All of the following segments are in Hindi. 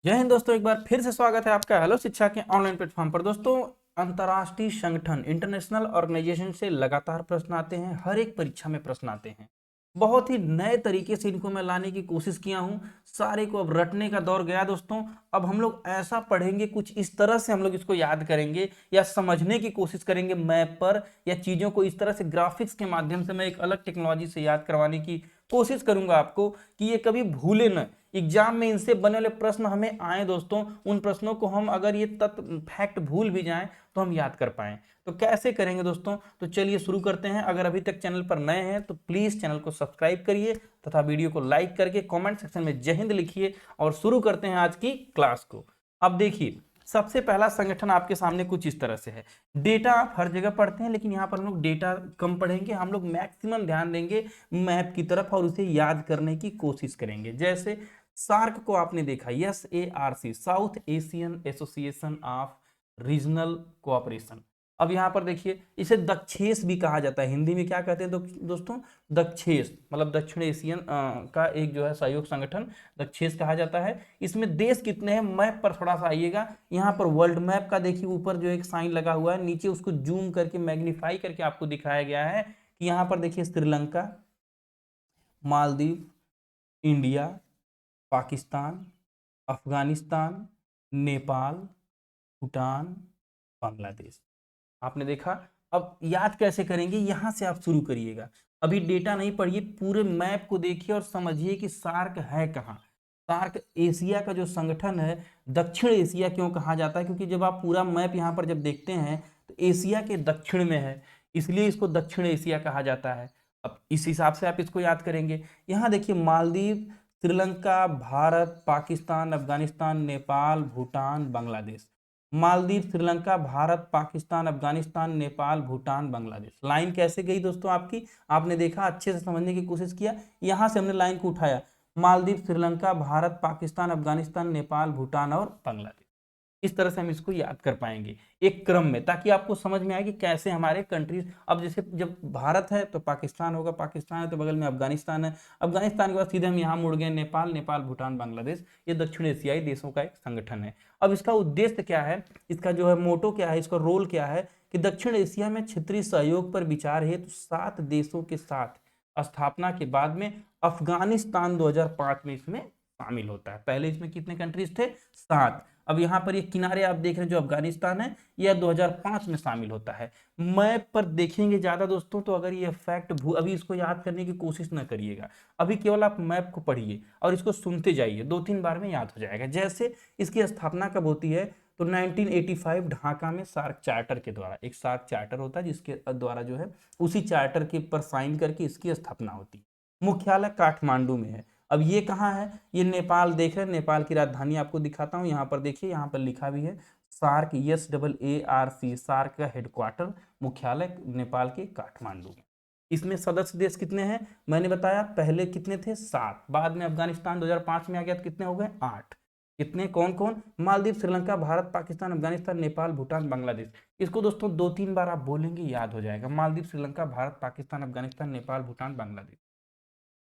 जय हिंद दोस्तों, एक बार फिर से स्वागत है आपका हेलो शिक्षा के ऑनलाइन प्लेटफॉर्म पर। दोस्तों, अंतर्राष्ट्रीय संगठन इंटरनेशनल ऑर्गेनाइजेशन से लगातार प्रश्न आते हैं, हर एक परीक्षा में प्रश्न आते हैं। बहुत ही नए तरीके से इनको मैं लाने की कोशिश किया हूं। सारे को अब रटने का दौर गया दोस्तों। अब हम लोग ऐसा पढ़ेंगे, कुछ इस तरह से हम लोग इसको याद करेंगे या समझने की कोशिश करेंगे मैप पर, या चीजों को इस तरह से ग्राफिक्स के माध्यम से मैं एक अलग टेक्नोलॉजी से याद करवाने की कोशिश करूंगा आपको कि ये कभी भूले न। एग्जाम में इनसे बने वाले प्रश्न हमें आए दोस्तों, उन प्रश्नों को हम अगर ये तत्व फैक्ट भूल भी जाएं तो हम याद कर पाएं। तो कैसे करेंगे दोस्तों? तो चलिए शुरू करते हैं। अगर अभी तक चैनल पर नए हैं तो प्लीज चैनल को सब्सक्राइब करिए तथा वीडियो को लाइक करके कमेंट सेक्शन में जय हिंद लिखिए और शुरू करते हैं आज की क्लास को। अब देखिए, सबसे पहला संगठन आपके सामने कुछ इस तरह से है। डेटा आप हर जगह पढ़ते हैं, लेकिन यहाँ पर हम लोग डेटा कम पढ़ेंगे, हम लोग मैक्सिमम ध्यान देंगे मैप की तरफ और उसे याद करने की कोशिश करेंगे। जैसे सार्क को आपने देखा, SARC, south Asian association of regional cooperation. अब यहाँ पर देखिए, इसे दक्षेस भी कहा जाता है। हिंदी में क्या कहते हैं दोस्तों? दक्षेस, मतलब दक्षिण एशियन का एक जो है सहयोग संगठन, दक्षेस कहा जाता है। इसमें देश कितने हैं, मैप पर थोड़ा सा आइएगा। यहाँ पर वर्ल्ड मैप का देखिए, ऊपर जो एक साइन लगा हुआ है, नीचे उसको जूम करके मैग्नीफाई करके आपको दिखाया गया है कि यहाँ पर देखिए श्रीलंका, मालदीव, इंडिया, पाकिस्तान, अफगानिस्तान, नेपाल, भूटान, बांग्लादेश। आपने देखा। अब याद कैसे करेंगे, यहां से आप शुरू करिएगा। अभी डेटा नहीं पढ़िए, पूरे मैप को देखिए और समझिए कि सार्क है कहाँ। सार्क एशिया का जो संगठन है। दक्षिण एशिया क्यों कहा जाता है? क्योंकि जब आप पूरा मैप यहाँ पर जब देखते हैं तो एशिया के दक्षिण में है, इसलिए इसको दक्षिण एशिया कहा जाता है। अब इस हिसाब से आप इसको याद करेंगे। यहाँ देखिए, मालदीव, श्रीलंका, भारत, पाकिस्तान, अफगानिस्तान, नेपाल, भूटान, बांग्लादेश। मालदीव, श्रीलंका, भारत, पाकिस्तान, अफगानिस्तान, नेपाल, भूटान, बांग्लादेश। लाइन कैसे गई दोस्तों आपकी? आपने देखा, अच्छे से समझने की कोशिश किया। यहां से हमने लाइन को उठाया, मालदीव, श्रीलंका, भारत, पाकिस्तान, अफगानिस्तान, नेपाल, भूटान और बांग्लादेश। इस तरह से हम इसको याद कर पाएंगे एक क्रम में, ताकि आपको समझ में आए कि कैसे हमारे कंट्रीज। अब जैसे जब भारत है तो पाकिस्तान होगा, पाकिस्तान है तो बगल में अफगानिस्तान है, अफगानिस्तान के बाद सीधे हम यहाँ मुड़ गए नेपाल, नेपाल, भूटान, बांग्लादेश। ये दक्षिण एशियाई देशों का एक संगठन है। अब इसका उद्देश्य क्या है, इसका जो है मोटो क्या है, इसका रोल क्या है कि दक्षिण एशिया में क्षेत्रीय सहयोग पर विचार हेतु 7 देशों के साथ स्थापना के बाद में अफगानिस्तान 2005 में इसमें शामिल होता है। पहले इसमें कितने कंट्रीज थे? 7। अब यहाँ पर ये किनारे आप देख रहे हैं जो अफगानिस्तान है, यह 2005 में शामिल होता है। मैप पर देखेंगे ज्यादा दोस्तों, तो अगर ये फैक्ट अभी इसको याद करने की कोशिश ना करिएगा। अभी केवल आप मैप को पढ़िए और इसको सुनते जाइए, 2-3 बार में याद हो जाएगा। जैसे इसकी स्थापना कब होती है तो 1985 ढाका में सार्क चार्टर के द्वारा, एक सार्क चार्टर होता है जिसके द्वारा जो है उसी चार्टर के पर साइन करके इसकी स्थापना होती है। मुख्यालय काठमांडू में है। अब ये कहाँ है? ये नेपाल देख रहे हैं, नेपाल की राजधानी आपको दिखाता हूँ। यहाँ पर देखिए, यहाँ पर लिखा भी है सार्क, SAARC, सार्क का हेडक्वार्टर मुख्यालय नेपाल के काठमांडू में। इसमें सदस्य देश कितने हैं? मैंने बताया पहले कितने थे? 7। बाद में अफगानिस्तान 2005 में आ गया तो कितने हो गए? 8। कितने? कौन कौन? मालदीव, श्रीलंका, भारत, पाकिस्तान, अफगानिस्तान, नेपाल, भूटान, बांग्लादेश। इसको दोस्तों 2-3 बार आप बोलेंगे, याद हो जाएगा। मालदीव, श्रीलंका, भारत, पाकिस्तान, अफगानिस्तान, नेपाल, भूटान, बांग्लादेश।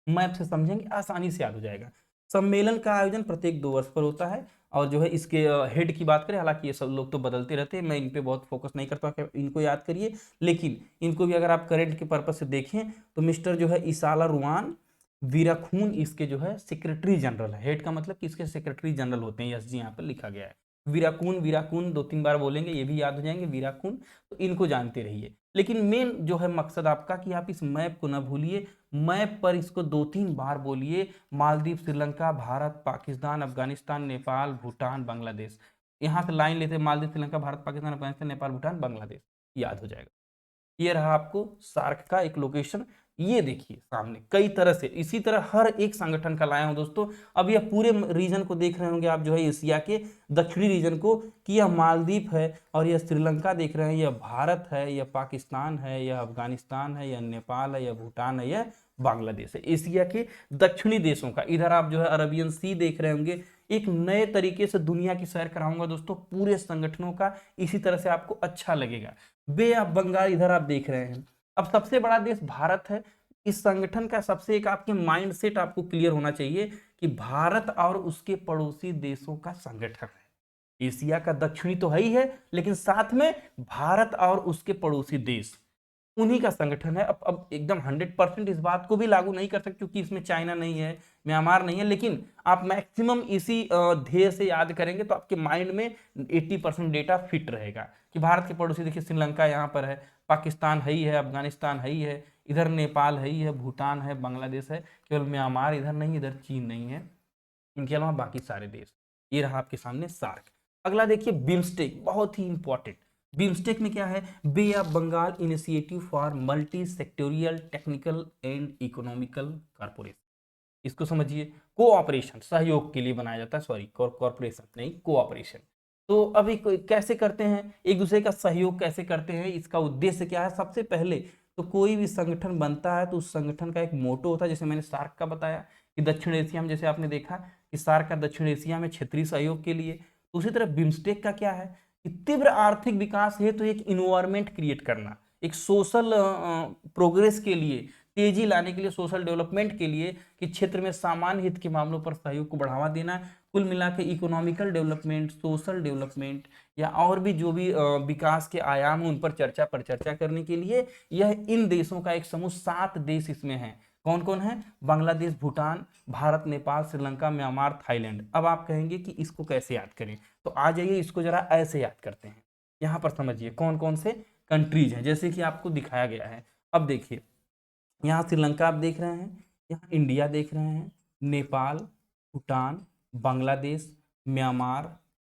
मैप से समझेंगे, आसानी से याद हो जाएगा। सम्मेलन का आयोजन प्रत्येक 2 वर्ष पर होता है। और जो है इसके हेड की बात करें, हालांकि ये सब लोग तो बदलते रहते हैं, मैं इन पे बहुत फोकस नहीं करता कि इनको याद करिए, लेकिन इनको भी अगर आप करंट के पर्पज से देखें तो मिस्टर जो है इसाला रुआन वीराखून इसके जो है सेक्रेटरी जनरल है। हेड का मतलब कि इसके सेक्रेटरी जनरल होते हैं, SG यहाँ पर लिखा गया है। वीराकून, वीराकून 2-3 बार बोलेंगे, ये भी याद हो जाएंगे वीराकून। तो इनको जानते रहिए, लेकिन मेन जो है मकसद आपका कि आप इस मैप को ना भूलिए। मैप पर इसको 2-3 बार बोलिए। मालदीव, श्रीलंका, भारत, पाकिस्तान, अफगानिस्तान, नेपाल, भूटान, बांग्लादेश। यहाँ से लाइन लेते हैं, मालदीव, श्रीलंका, भारत, पाकिस्तान, अफगानिस्तान, नेपाल, भूटान, बांग्लादेश। याद हो जाएगा। ये रहा आपको सार्क का एक लोकेशन। ये देखिए सामने कई तरह से इसी तरह हर एक संगठन का लाया हूं दोस्तों। अब यह पूरे रीजन को देख रहे होंगे आप, जो है एशिया के दक्षिणी रीजन को, कि यह मालदीव है और यह श्रीलंका देख रहे हैं, यह भारत है, यह पाकिस्तान है, यह अफगानिस्तान है, यह नेपाल है, यह भूटान है, यह बांग्लादेश है। एशिया के दक्षिणी देशों का। इधर आप जो है अरबियन सी देख रहे होंगे। एक नए तरीके से दुनिया की सैर कराऊंगा दोस्तों पूरे संगठनों का, इसी तरह से आपको अच्छा लगेगा। बे ऑफ बंगाल इधर आप देख रहे हैं। अब सबसे बड़ा देश भारत है, इस संगठन का सबसे एक आपके माइंडसेट आपको क्लियर होना चाहिए कि भारत और उसके पड़ोसी देशों का संगठन है। एशिया का दक्षिणी तो है ही है, लेकिन साथ में भारत और उसके पड़ोसी देश, उन्हीं का संगठन है। अब एकदम 100% इस बात को भी लागू नहीं कर सकते क्योंकि इसमें चाइना नहीं है, म्यांमार नहीं है, लेकिन आप मैक्सिमम इसी ध्येय से याद करेंगे तो आपके माइंड में 80% डेटा फिट रहेगा कि भारत के पड़ोसी देखिए श्रीलंका यहाँ पर है, पाकिस्तान है ही है, अफगानिस्तान है ही है, इधर नेपाल है ही है, भूटान है, बांग्लादेश है, केवल म्यांमार इधर नहीं, इधर चीन नहीं है, इनके अलावा बाकी सारे देश। ये रहा आपके सामने सार्क। अगला देखिए बिम्स्टेक, बहुत ही इंपॉर्टेंट। बिम्स्टेक में क्या है? Bay of Bengal initiative for multi sectoral technical and economical corporation. इसको समझिए, कोऑपरेशन, सहयोग के लिए बनाया जाता है, सॉरी कॉर्पोरेशन नहीं, कोऑपरेशन। तो अभी कैसे करते हैं, एक दूसरे का सहयोग कैसे करते हैं, इसका उद्देश्य क्या है? सबसे पहले तो कोई भी संगठन बनता है तो उस संगठन का एक मोटो होता है, जैसे मैंने सार्क का बताया कि दक्षिण एशिया में, जैसे आपने देखा कि सार्क का दक्षिण एशिया में क्षेत्रीय सहयोग के लिए। उसी तरह बिम्स्टेक का क्या है कि तीव्र आर्थिक विकास है तो एक इन्वायरमेंट क्रिएट करना, एक सोशल प्रोग्रेस के लिए, तेजी लाने के लिए, सोशल डेवलपमेंट के लिए, कि क्षेत्र में सामान्य हित के मामलों पर सहयोग को बढ़ावा देना। कुल मिला के इकोनॉमिकल डेवलपमेंट, सोशल डेवलपमेंट या और भी जो भी विकास के आयाम हैं उन पर चर्चा करने के लिए यह इन देशों का एक समूह, 7 देश इसमें है। कौन कौन है? Bangladesh, Bhutan, Bharat, Nepal, Sri Lanka, Myanmar, Thailand. अब आप कहेंगे कि इसको कैसे याद करें, तो आ जाइए इसको जरा ऐसे याद करते हैं। यहाँ पर समझिए कौन कौन से कंट्रीज हैं, जैसे कि आपको दिखाया गया है। अब देखिए, यहाँ श्रीलंका आप देख रहे हैं, यहाँ इंडिया देख रहे हैं, नेपाल, भूटान, बांग्लादेश, म्यांमार,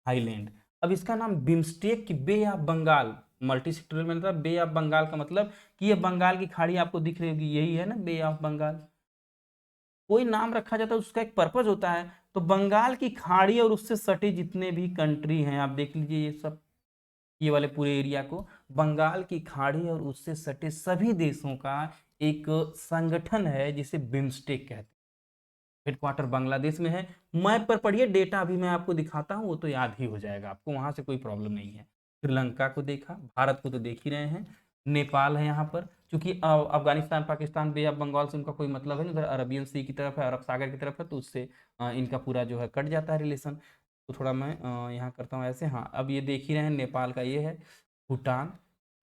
थाईलैंड। अब इसका नाम बिम्स्टेक की बे ऑफ बंगाल, मल्टी सेक्टोरल में मतलब बे ऑफ बंगाल का मतलब कि ये बंगाल की खाड़ी आपको दिख रही होगी, यही है ना बे ऑफ बंगाल। कोई नाम रखा जाता है उसका एक पर्पज होता है, तो बंगाल की खाड़ी और उससे सटे जितने भी कंट्री हैं, आप देख लीजिए ये सब, ये वाले पूरे एरिया को बंगाल की खाड़ी और उससे सटे सभी देशों का एक संगठन है जिसे बिम्स्टेक कहते हैं। हेडक्वार्टर बांग्लादेश में है। मैप पर पढ़िए, डेटा अभी मैं आपको दिखाता हूँ वो तो याद ही हो जाएगा आपको, वहां से कोई प्रॉब्लम नहीं है। श्रीलंका को देखा, भारत को तो देख ही रहे हैं, नेपाल है यहाँ पर, क्योंकि अफगानिस्तान, पाकिस्तान, बे ऑफ बंगाल से उनका कोई मतलब है नहीं, उधर अरबियन सी की तरफ है, अरब सागर की तरफ है, तो उससे इनका पूरा जो है कट जाता है रिलेशन। तो थोड़ा मैं यहाँ करता हूँ ऐसे। हाँ, अब ये देख ही रहे हैं, नेपाल का ये है, भूटान,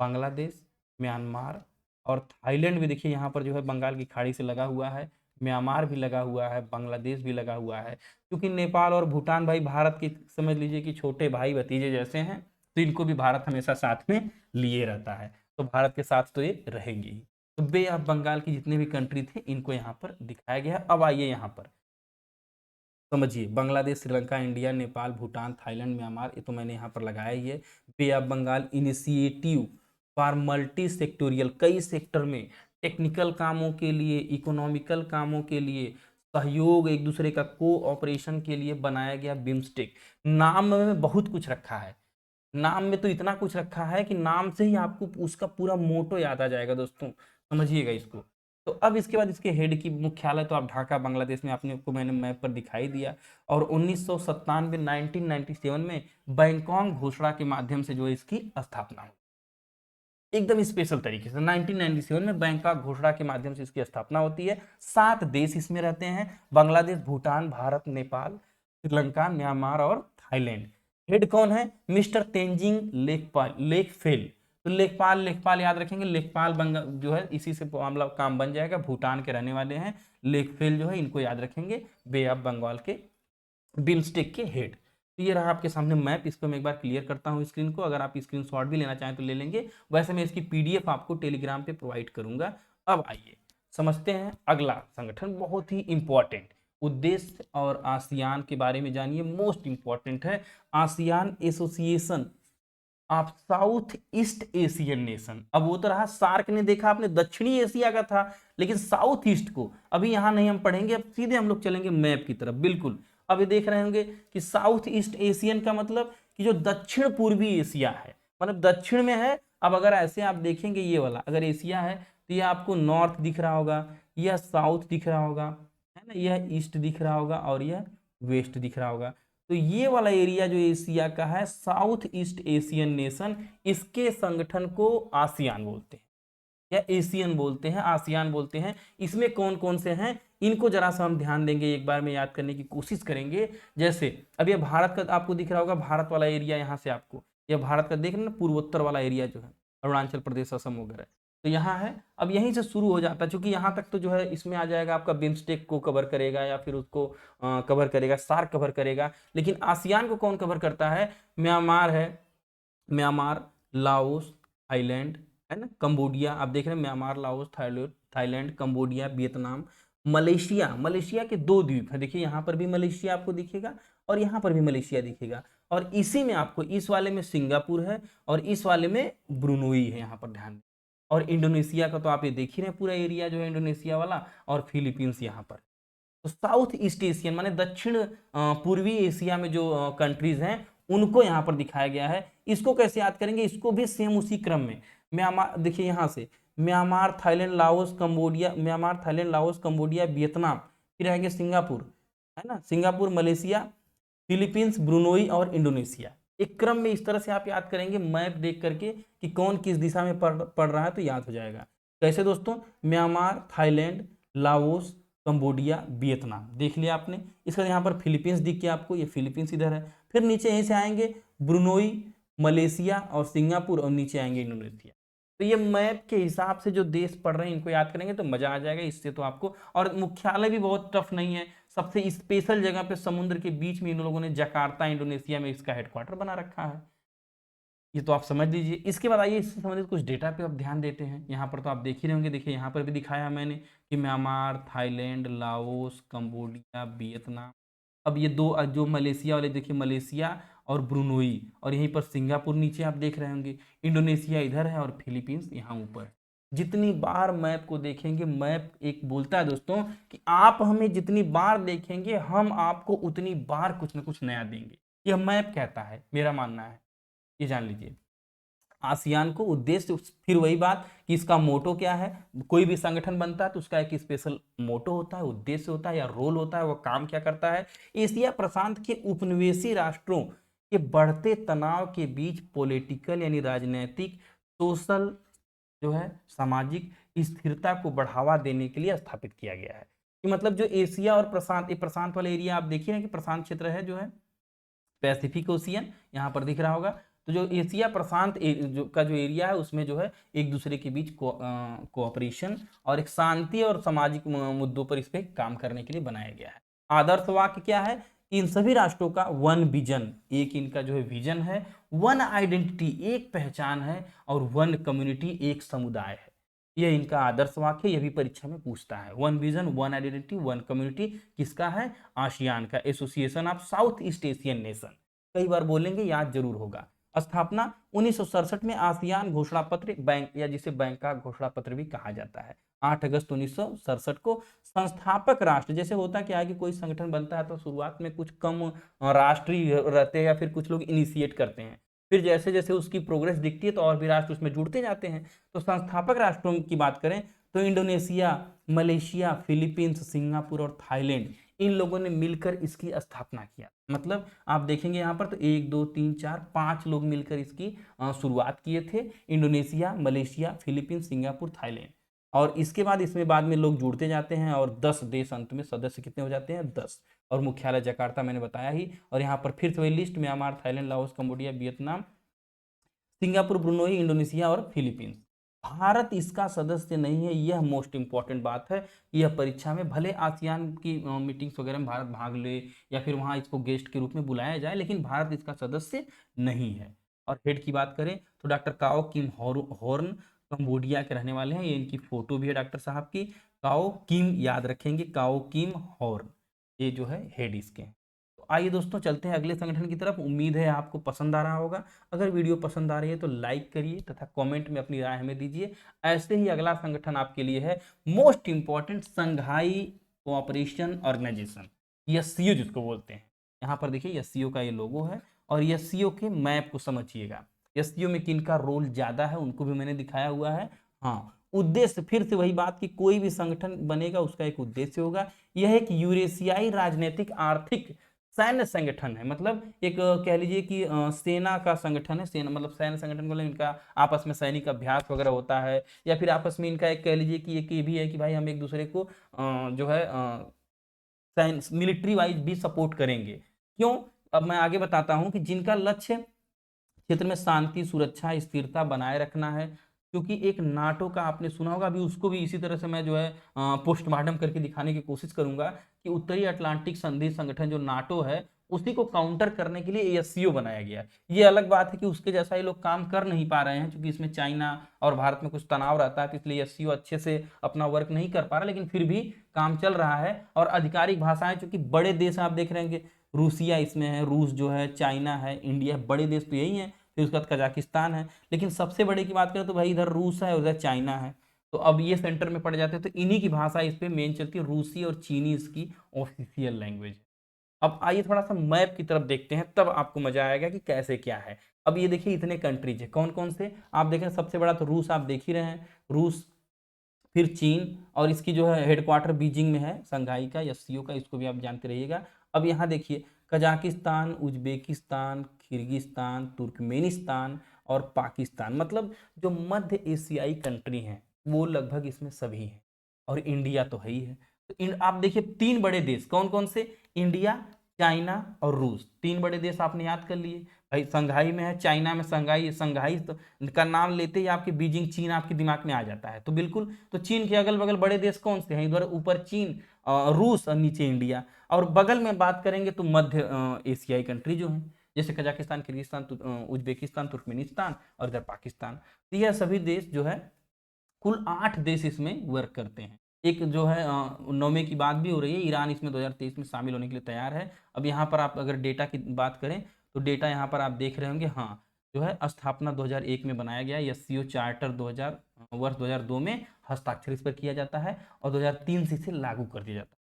बांग्लादेश, म्यांमार और थाईलैंड भी देखिए यहाँ पर जो है बंगाल की खाड़ी से लगा हुआ है, म्यांमार भी लगा हुआ है, बांग्लादेश भी लगा हुआ है। क्योंकि नेपाल और भूटान भाई भारत के समझ लीजिए कि छोटे भाई भतीजे जैसे हैं, तो इनको भी भारत हमेशा साथ में लिए रहता है, तो भारत के साथ तो ये रहेंगे ही। तो बे ऑफ बंगाल की जितने भी कंट्री थे इनको यहाँ पर दिखाया गया है। अब आइए यहाँ पर समझिए, Bangladesh, Sri Lanka, India, Nepal, Bhutan, Thailand, Myanmar, ये तो मैंने यहाँ पर लगाया ही है। Bay of Bengal initiative for multi sectoral, कई सेक्टर में टेक्निकल कामों के लिए, इकोनॉमिकल कामों के लिए सहयोग, एक दूसरे का कोऑपरेशन के लिए बनाया गया बिम्स्टेक। नाम में बहुत कुछ रखा है, नाम में तो इतना कुछ रखा है कि नाम से ही आपको उसका पूरा मोटो याद आ जाएगा दोस्तों, समझिएगा इसको। तो अब इसके बाद इसके हेड की मुख्यालय तो आप ढाका बांग्लादेश में, आपने को मैंने मैप पर दिखाई दिया। और 1997 1997 में बैंकॉक घोषणा के माध्यम से जो है इसकी स्थापना हुई, एकदम स्पेशल तरीके से 1997 में बैंकॉक घोषणा के माध्यम से इसकी स्थापना होती है। 7 देश इसमें रहते हैं, बांग्लादेश, भूटान, भारत, नेपाल, श्रीलंका, म्यांमार और थाईलैंड। हेड कौन है? मिस्टर तेंजिंग लेकपाल, लेकफेल। तो लेखपाल, लेखपाल याद रखेंगे, लेखपाल बंगा जो है इसी से मामला काम बन जाएगा, भूटान के रहने वाले हैं। लेकफेल जो है इनको याद रखेंगे, बे ऑफ बंगाल के बिम्स्टेक के हेड। तो ये रहा आपके सामने मैप, इसको मैं एक बार क्लियर करता हूँ स्क्रीन को, अगर आप स्क्रीनशॉट भी लेना चाहें तो ले लेंगे, वैसे मैं इसकी पीडीएफ आपको टेलीग्राम पे प्रोवाइड करूंगा। अब आइए समझते हैं अगला संगठन, बहुत ही इंपॉर्टेंट, उद्देश्य और आसियान के बारे में जानिए, मोस्ट इंपॉर्टेंट है। ASEAN association of south east Asian nation. अब वो तो रहा सार्क ने देखा आपने, दक्षिणी एशिया का था, लेकिन साउथ ईस्ट को अभी यहां नहीं हम पढ़ेंगे, अब सीधे हम लोग चलेंगे मैप की तरफ। बिल्कुल, अब ये देख रहे होंगे कि साउथ ईस्ट एशियन का मतलब कि जो दक्षिण पूर्वी एशिया है, मतलब दक्षिण में है। अब अगर ऐसे आप देखेंगे, ये वाला अगर एशिया है तो ये आपको नॉर्थ दिख रहा होगा, यह साउथ दिख रहा होगा, है ना, यह ईस्ट दिख रहा होगा और यह वेस्ट दिख रहा होगा। तो ये वाला एरिया जो एशिया का है, साउथ ईस्ट एशियन नेशन, इसके संगठन को आसियान बोलते हैं। या एशियन बोलते हैं, आसियान बोलते हैं, इसमें कौन कौन से हैं, इनको जरा सा हम ध्यान देंगे, एक बार में याद करने की कोशिश करेंगे। जैसे अब ये भारत का आपको दिख रहा होगा, भारत वाला एरिया यहाँ से आपको, ये भारत का देख रहे हैं ना, पूर्वोत्तर वाला एरिया जो है, अरुणाचल प्रदेश, असम वगैरह, तो यहाँ है। अब यहीं से शुरू हो जाता है, क्योंकि यहाँ तक तो जो है इसमें आ जाएगा आपका बिम्स्टेक को कवर करेगा, या फिर उसको कवर करेगा, सार्क कवर करेगा। लेकिन आसियान को कौन कवर करता है? म्यांमार है, म्यांमार, लाओस, थाईलैंड, है ना, कंबोडिया, आप देख रहे हैं Myanmar, Laos, Thailand, Cambodia, Vietnam, Malaysia. Malaysia के दो द्वीप है, देखिए यहाँ पर भी मलेशिया आपको दिखेगा और यहाँ पर भी मलेशिया दिखेगा, और इसी में आपको इस वाले में सिंगापुर है और इस वाले में ब्रुनोई है, यहाँ पर ध्यान दें। और इंडोनेशिया का तो आप ये देख ही रहे हैं, पूरा एरिया जो है इंडोनेशिया वाला, और फिलीपींस यहाँ पर। तो साउथ ईस्ट एशियन माने दक्षिण पूर्वी एशिया में जो कंट्रीज हैं, उनको यहाँ पर दिखाया गया है। इसको कैसे याद करेंगे? इसको भी सेम उसी क्रम में, म्यांमार देखिए यहाँ से, Myanmar, Thailand, Laos, Cambodia, Myanmar, Thailand, Laos, Cambodia, Vietnam, फिर आएंगे सिंगापुर, है ना, सिंगापुर, मलेशिया, फिलीपींस, ब्रुनोई और इंडोनेशिया। एक क्रम में इस तरह से आप याद करेंगे, मैप देख करके कि कौन किस दिशा में पड़ रहा है, तो याद हो जाएगा। कैसे दोस्तों? Myanmar, Thailand, Laos, Cambodia, Vietnam देख लिया आपने। इसका यहाँ पर फिलीपींस दिख गया आपको, ये फिलीपींस इधर है। फिर नीचे यहीं से आएंगे ब्रुनोई, मलेशिया और सिंगापुर, और नीचे आएंगे इंडोनेशिया। तो ये मैप के हिसाब से जो देश पढ़ रहे हैं, इनको याद करेंगे तो मजा आ जाएगा इससे तो आपको। और मुख्यालय भी बहुत टफ नहीं है, सबसे स्पेशल जगह पे समुद्र के बीच में इन लोगों ने जकार्ता इंडोनेशिया में इसका हेडक्वार्टर बना रखा है, ये तो आप समझ लीजिए। इसके बाद आइए इससे संबंधित कुछ डेटा पे आप ध्यान देते हैं। यहाँ पर तो आप देख ही रहे होंगे, देखिए यहाँ पर भी दिखाया मैंने कि Myanmar, Thailand, Laos, Cambodia, Vietnam. अब ये दो जो मलेशिया वाले, देखिए मलेशिया और ब्रुनोई, और यहीं पर सिंगापुर नीचे आप देख रहे होंगे, इंडोनेशिया इधर है और फिलीपींस यहाँ ऊपर है। जितनी बार मैप को देखेंगे, मैप एक बोलता है दोस्तों कि आप हमें जितनी बार देखेंगे, हम आपको उतनी बार कुछ ना कुछ नया देंगे, यह मैप कहता है, मेरा मानना है, ये जान लीजिए। आसियान को उद्देश्य, फिर वही बात कि इसका मोटो क्या है, कोई भी संगठन बनता है तो उसका एक स्पेशल मोटो होता है, उद्देश्य होता है या रोल होता है, वो काम क्या करता है। एशिया प्रशांत के उपनिवेशी राष्ट्रों के बढ़ते तनाव के बीच पॉलिटिकल यानी राजनीतिक, सोशल जो है सामाजिक स्थिरता को बढ़ावा देने के लिए स्थापित किया गया है। कि मतलब जो एशिया और प्रशांत वाला एरिया आप देखिए ना कि प्रशांत क्षेत्र है जो है, पैसिफिक ओशियन यहाँ पर दिख रहा होगा। तो जो एशिया प्रशांत जो एरिया है, उसमें जो है एक दूसरे के बीच कोऑपरेशन और एक शांति और सामाजिक मुद्दों पर इस पे काम करने के लिए बनाया गया है। आदर्श वाक्य क्या है? इन सभी राष्ट्रों का वन विजन, एक इनका जो है विजन है, वन आइडेंटिटी एक पहचान है, और वन कम्युनिटी एक समुदाय है। यह इनका आदर्श वाक्य, यह भी परीक्षा में पूछता है। One vision, one identity, one community किसका है? आसियान का, association of south east Asian nation. कई बार बोलेंगे, याद जरूर होगा। स्थापना 1967 में आसियान घोषणा पत्र, बैंक या जिसे बैंकॉक घोषणा पत्र भी कहा जाता है, 8 अगस्त 1967 को। संस्थापक राष्ट्र, जैसे होता क्या है कि कोई संगठन बनता है तो शुरुआत में कुछ कम राष्ट्र ही रहते हैं, या फिर कुछ लोग इनिशिएट करते हैं, फिर जैसे जैसे उसकी प्रोग्रेस दिखती है तो और भी राष्ट्र उसमें जुड़ते जाते हैं। तो संस्थापक राष्ट्रों की बात करें तो इंडोनेशिया, मलेशिया, फिलीपींस, सिंगापुर और थाईलैंड, इन लोगों ने मिलकर इसकी स्थापना किया। मतलब आप देखेंगे यहाँ पर तो 1 2 3 4 5 लोग मिलकर इसकी शुरुआत किए थे, Indonesia, Malaysia, Philippines, Singapore, Thailand. और इसके बाद इसमें बाद में लोग जुड़ते जाते हैं, और 10 देश अंत में सदस्य कितने हो जाते हैं? 10। और मुख्यालय जकार्ता मैंने बताया ही। और यहाँ पर फिर से वही list, Myanmar, Thailand, Laos, Cambodia, Vietnam, Singapore, Brunei, Indonesia और फिलीपींस। भारत इसका सदस्य नहीं है, यह मोस्ट इंपॉर्टेंट बात है। यह परीक्षा में भले आसियान की मीटिंग्स वगैरह में भारत भाग ले, या फिर वहां इसको गेस्ट के रूप में बुलाया जाए, लेकिन भारत इसका सदस्य नहीं है। और हेड की बात करें तो डॉक्टर काओ किम हॉर्न कंबोडिया के रहने वाले हैं, ये इनकी फोटो भी है डॉक्टर साहब की। काओ किम याद रखेंगे, काओ किम हॉर्न, ये जो है हेड इसके हैं। तो आइए दोस्तों चलते हैं अगले संगठन की तरफ। उम्मीद है आपको पसंद आ रहा होगा। अगर वीडियो पसंद आ रही है तो लाइक करिए तथा कमेंट में अपनी राय हमें दीजिए। ऐसे ही अगला संगठन आपके लिए है मोस्ट इंपॉर्टेंट, संघाई कोऑपरेशन ऑर्गेनाइजेशन, एससीओ जिसको बोलते हैं। यहाँ पर देखिए एससीओ का ये लोगो है, और एससीओ के मैप को समझिएगा। एससीओ में किनका रोल ज्यादा है उनको भी मैंने दिखाया हुआ है। हाँ, उद्देश्य फिर से वही बात कि कोई भी संगठन बनेगा उसका एक उद्देश्य होगा। यह एक यूरेशियाई राजनीतिक, आर्थिक, सैन्य संगठन है, मतलब एक कह लीजिए कि सेना का संगठन है। सेना मतलब सैन्य संगठन, मतलब इनका आपस में सैनिक अभ्यास वगैरह होता है, या फिर आपस में इनका एक कह लीजिए कि एक ये भी है कि भाई हम एक दूसरे को जो है मिलिट्री वाइज भी सपोर्ट करेंगे। क्यों? अब मैं आगे बताता हूं कि जिनका लक्ष्य क्षेत्र में शांति, सुरक्षा, स्थिरता बनाए रखना है। क्योंकि एक नाटो का आपने सुना होगा, अभी उसको भी इसी तरह से मैं जो है पोस्टमार्टम करके दिखाने की कोशिश करूंगा कि उत्तरी अटलांटिक संधि संगठन जो नाटो है, उसी को काउंटर करने के लिए एएससीओ बनाया गया। ये अलग बात है कि उसके जैसा ये लोग काम कर नहीं पा रहे हैं, क्योंकि इसमें चाइना और भारत में कुछ तनाव रहता है, तो इसलिए एएससीओ अच्छे से अपना वर्क नहीं कर पा रहा, लेकिन फिर भी काम चल रहा है। और आधिकारिक भाषाएं, चूंकि बड़े देश आप देख रहे हैं, रूसिया इसमें है, रूस जो है, चाइना है, इंडिया है, बड़े देश तो यही है। फिर उसके बाद कजाकिस्तान है, लेकिन सबसे बड़े की बात करें तो भाई इधर रूस है, उधर चाइना है। तो अब ये सेंटर में पड़ जाते हैं, तो इन्हीं की भाषा इस पे मेन चलती है, रूसी और चीनी इसकी ऑफिशियल लैंग्वेज है। अब आइए थोड़ा सा मैप की तरफ देखते हैं, तब आपको मजा आएगा कि कैसे क्या है। अब ये देखिए इतने कंट्रीज है, कौन कौन से आप देखें, सबसे बड़ा तो रूस आप देख ही रहे हैं, रूस, फिर चीन, और इसकी जो है हेडक्वार्टर बीजिंग में है, संघाई का या सीओ का, इसको भी आप जानते रहिएगा। अब यहाँ देखिए कजाकिस्तान, उज्बेकिस्तान, किर्गिस्तान, तुर्कमेनिस्तान और पाकिस्तान, मतलब जो मध्य एशियाई कंट्री हैं वो लगभग इसमें सभी हैं, और इंडिया तो है ही है। तो आप देखिए तीन बड़े देश कौन कौन से, इंडिया, चाइना और रूस, तीन बड़े देश आपने याद कर लिए। भाई संघाई में है, चाइना में संघाई, संघाई तो का नाम लेते ही आपके बीजिंग चीन आपके दिमाग में आ जाता है, तो बिल्कुल। तो चीन के अगल बगल बड़े देश कौन से हैं, इधर ऊपर चीन, रूस और नीचे इंडिया, और बगल में बात करेंगे तो मध्य एशियाई कंट्री जो है, जैसे कजाकिस्तान, किर्गिस्तान, उज्बेकिस्तान, तुर्कमेनिस्तान और इधर पाकिस्तान। तो यह सभी देश जो है, कुल 8 देश इसमें वर्क करते हैं। एक जो है 9वें की बात भी हो रही है, ईरान इसमें 2023 में शामिल होने के लिए तैयार है। अब यहाँ पर आप अगर डेटा की बात करें तो डेटा यहाँ पर आप देख रहे होंगे, हाँ जो है स्थापना 2001 में बनाया गया, एससीओ चार्टर 2000 वर्ष 2002 में हस्ताक्षर इस पर किया जाता है, और 2003 से इसे लागू कर दिया जाता है।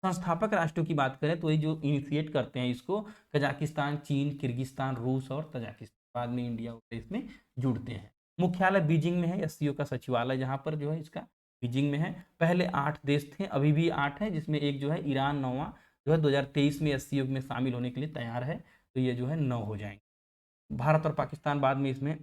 संस्थापक राष्ट्रों की बात करें तो ये जो इनिशिएट करते हैं इसको, कजाकिस्तान, चीन, किर्गिस्तान, रूस और तजाकिस्तान, बाद में इंडिया इसमें जुड़ते हैं। मुख्यालय बीजिंग में है, एससीओ का सचिवालय जहाँ पर जो है इसका बीजिंग में है। पहले 8 देश थे, अभी भी 8 हैं, जिसमें एक जो है ईरान 9वां जो है 2023 में एससीओ में शामिल होने के लिए तैयार है, तो ये जो है 9 हो जाएंगे। भारत और पाकिस्तान बाद में इसमें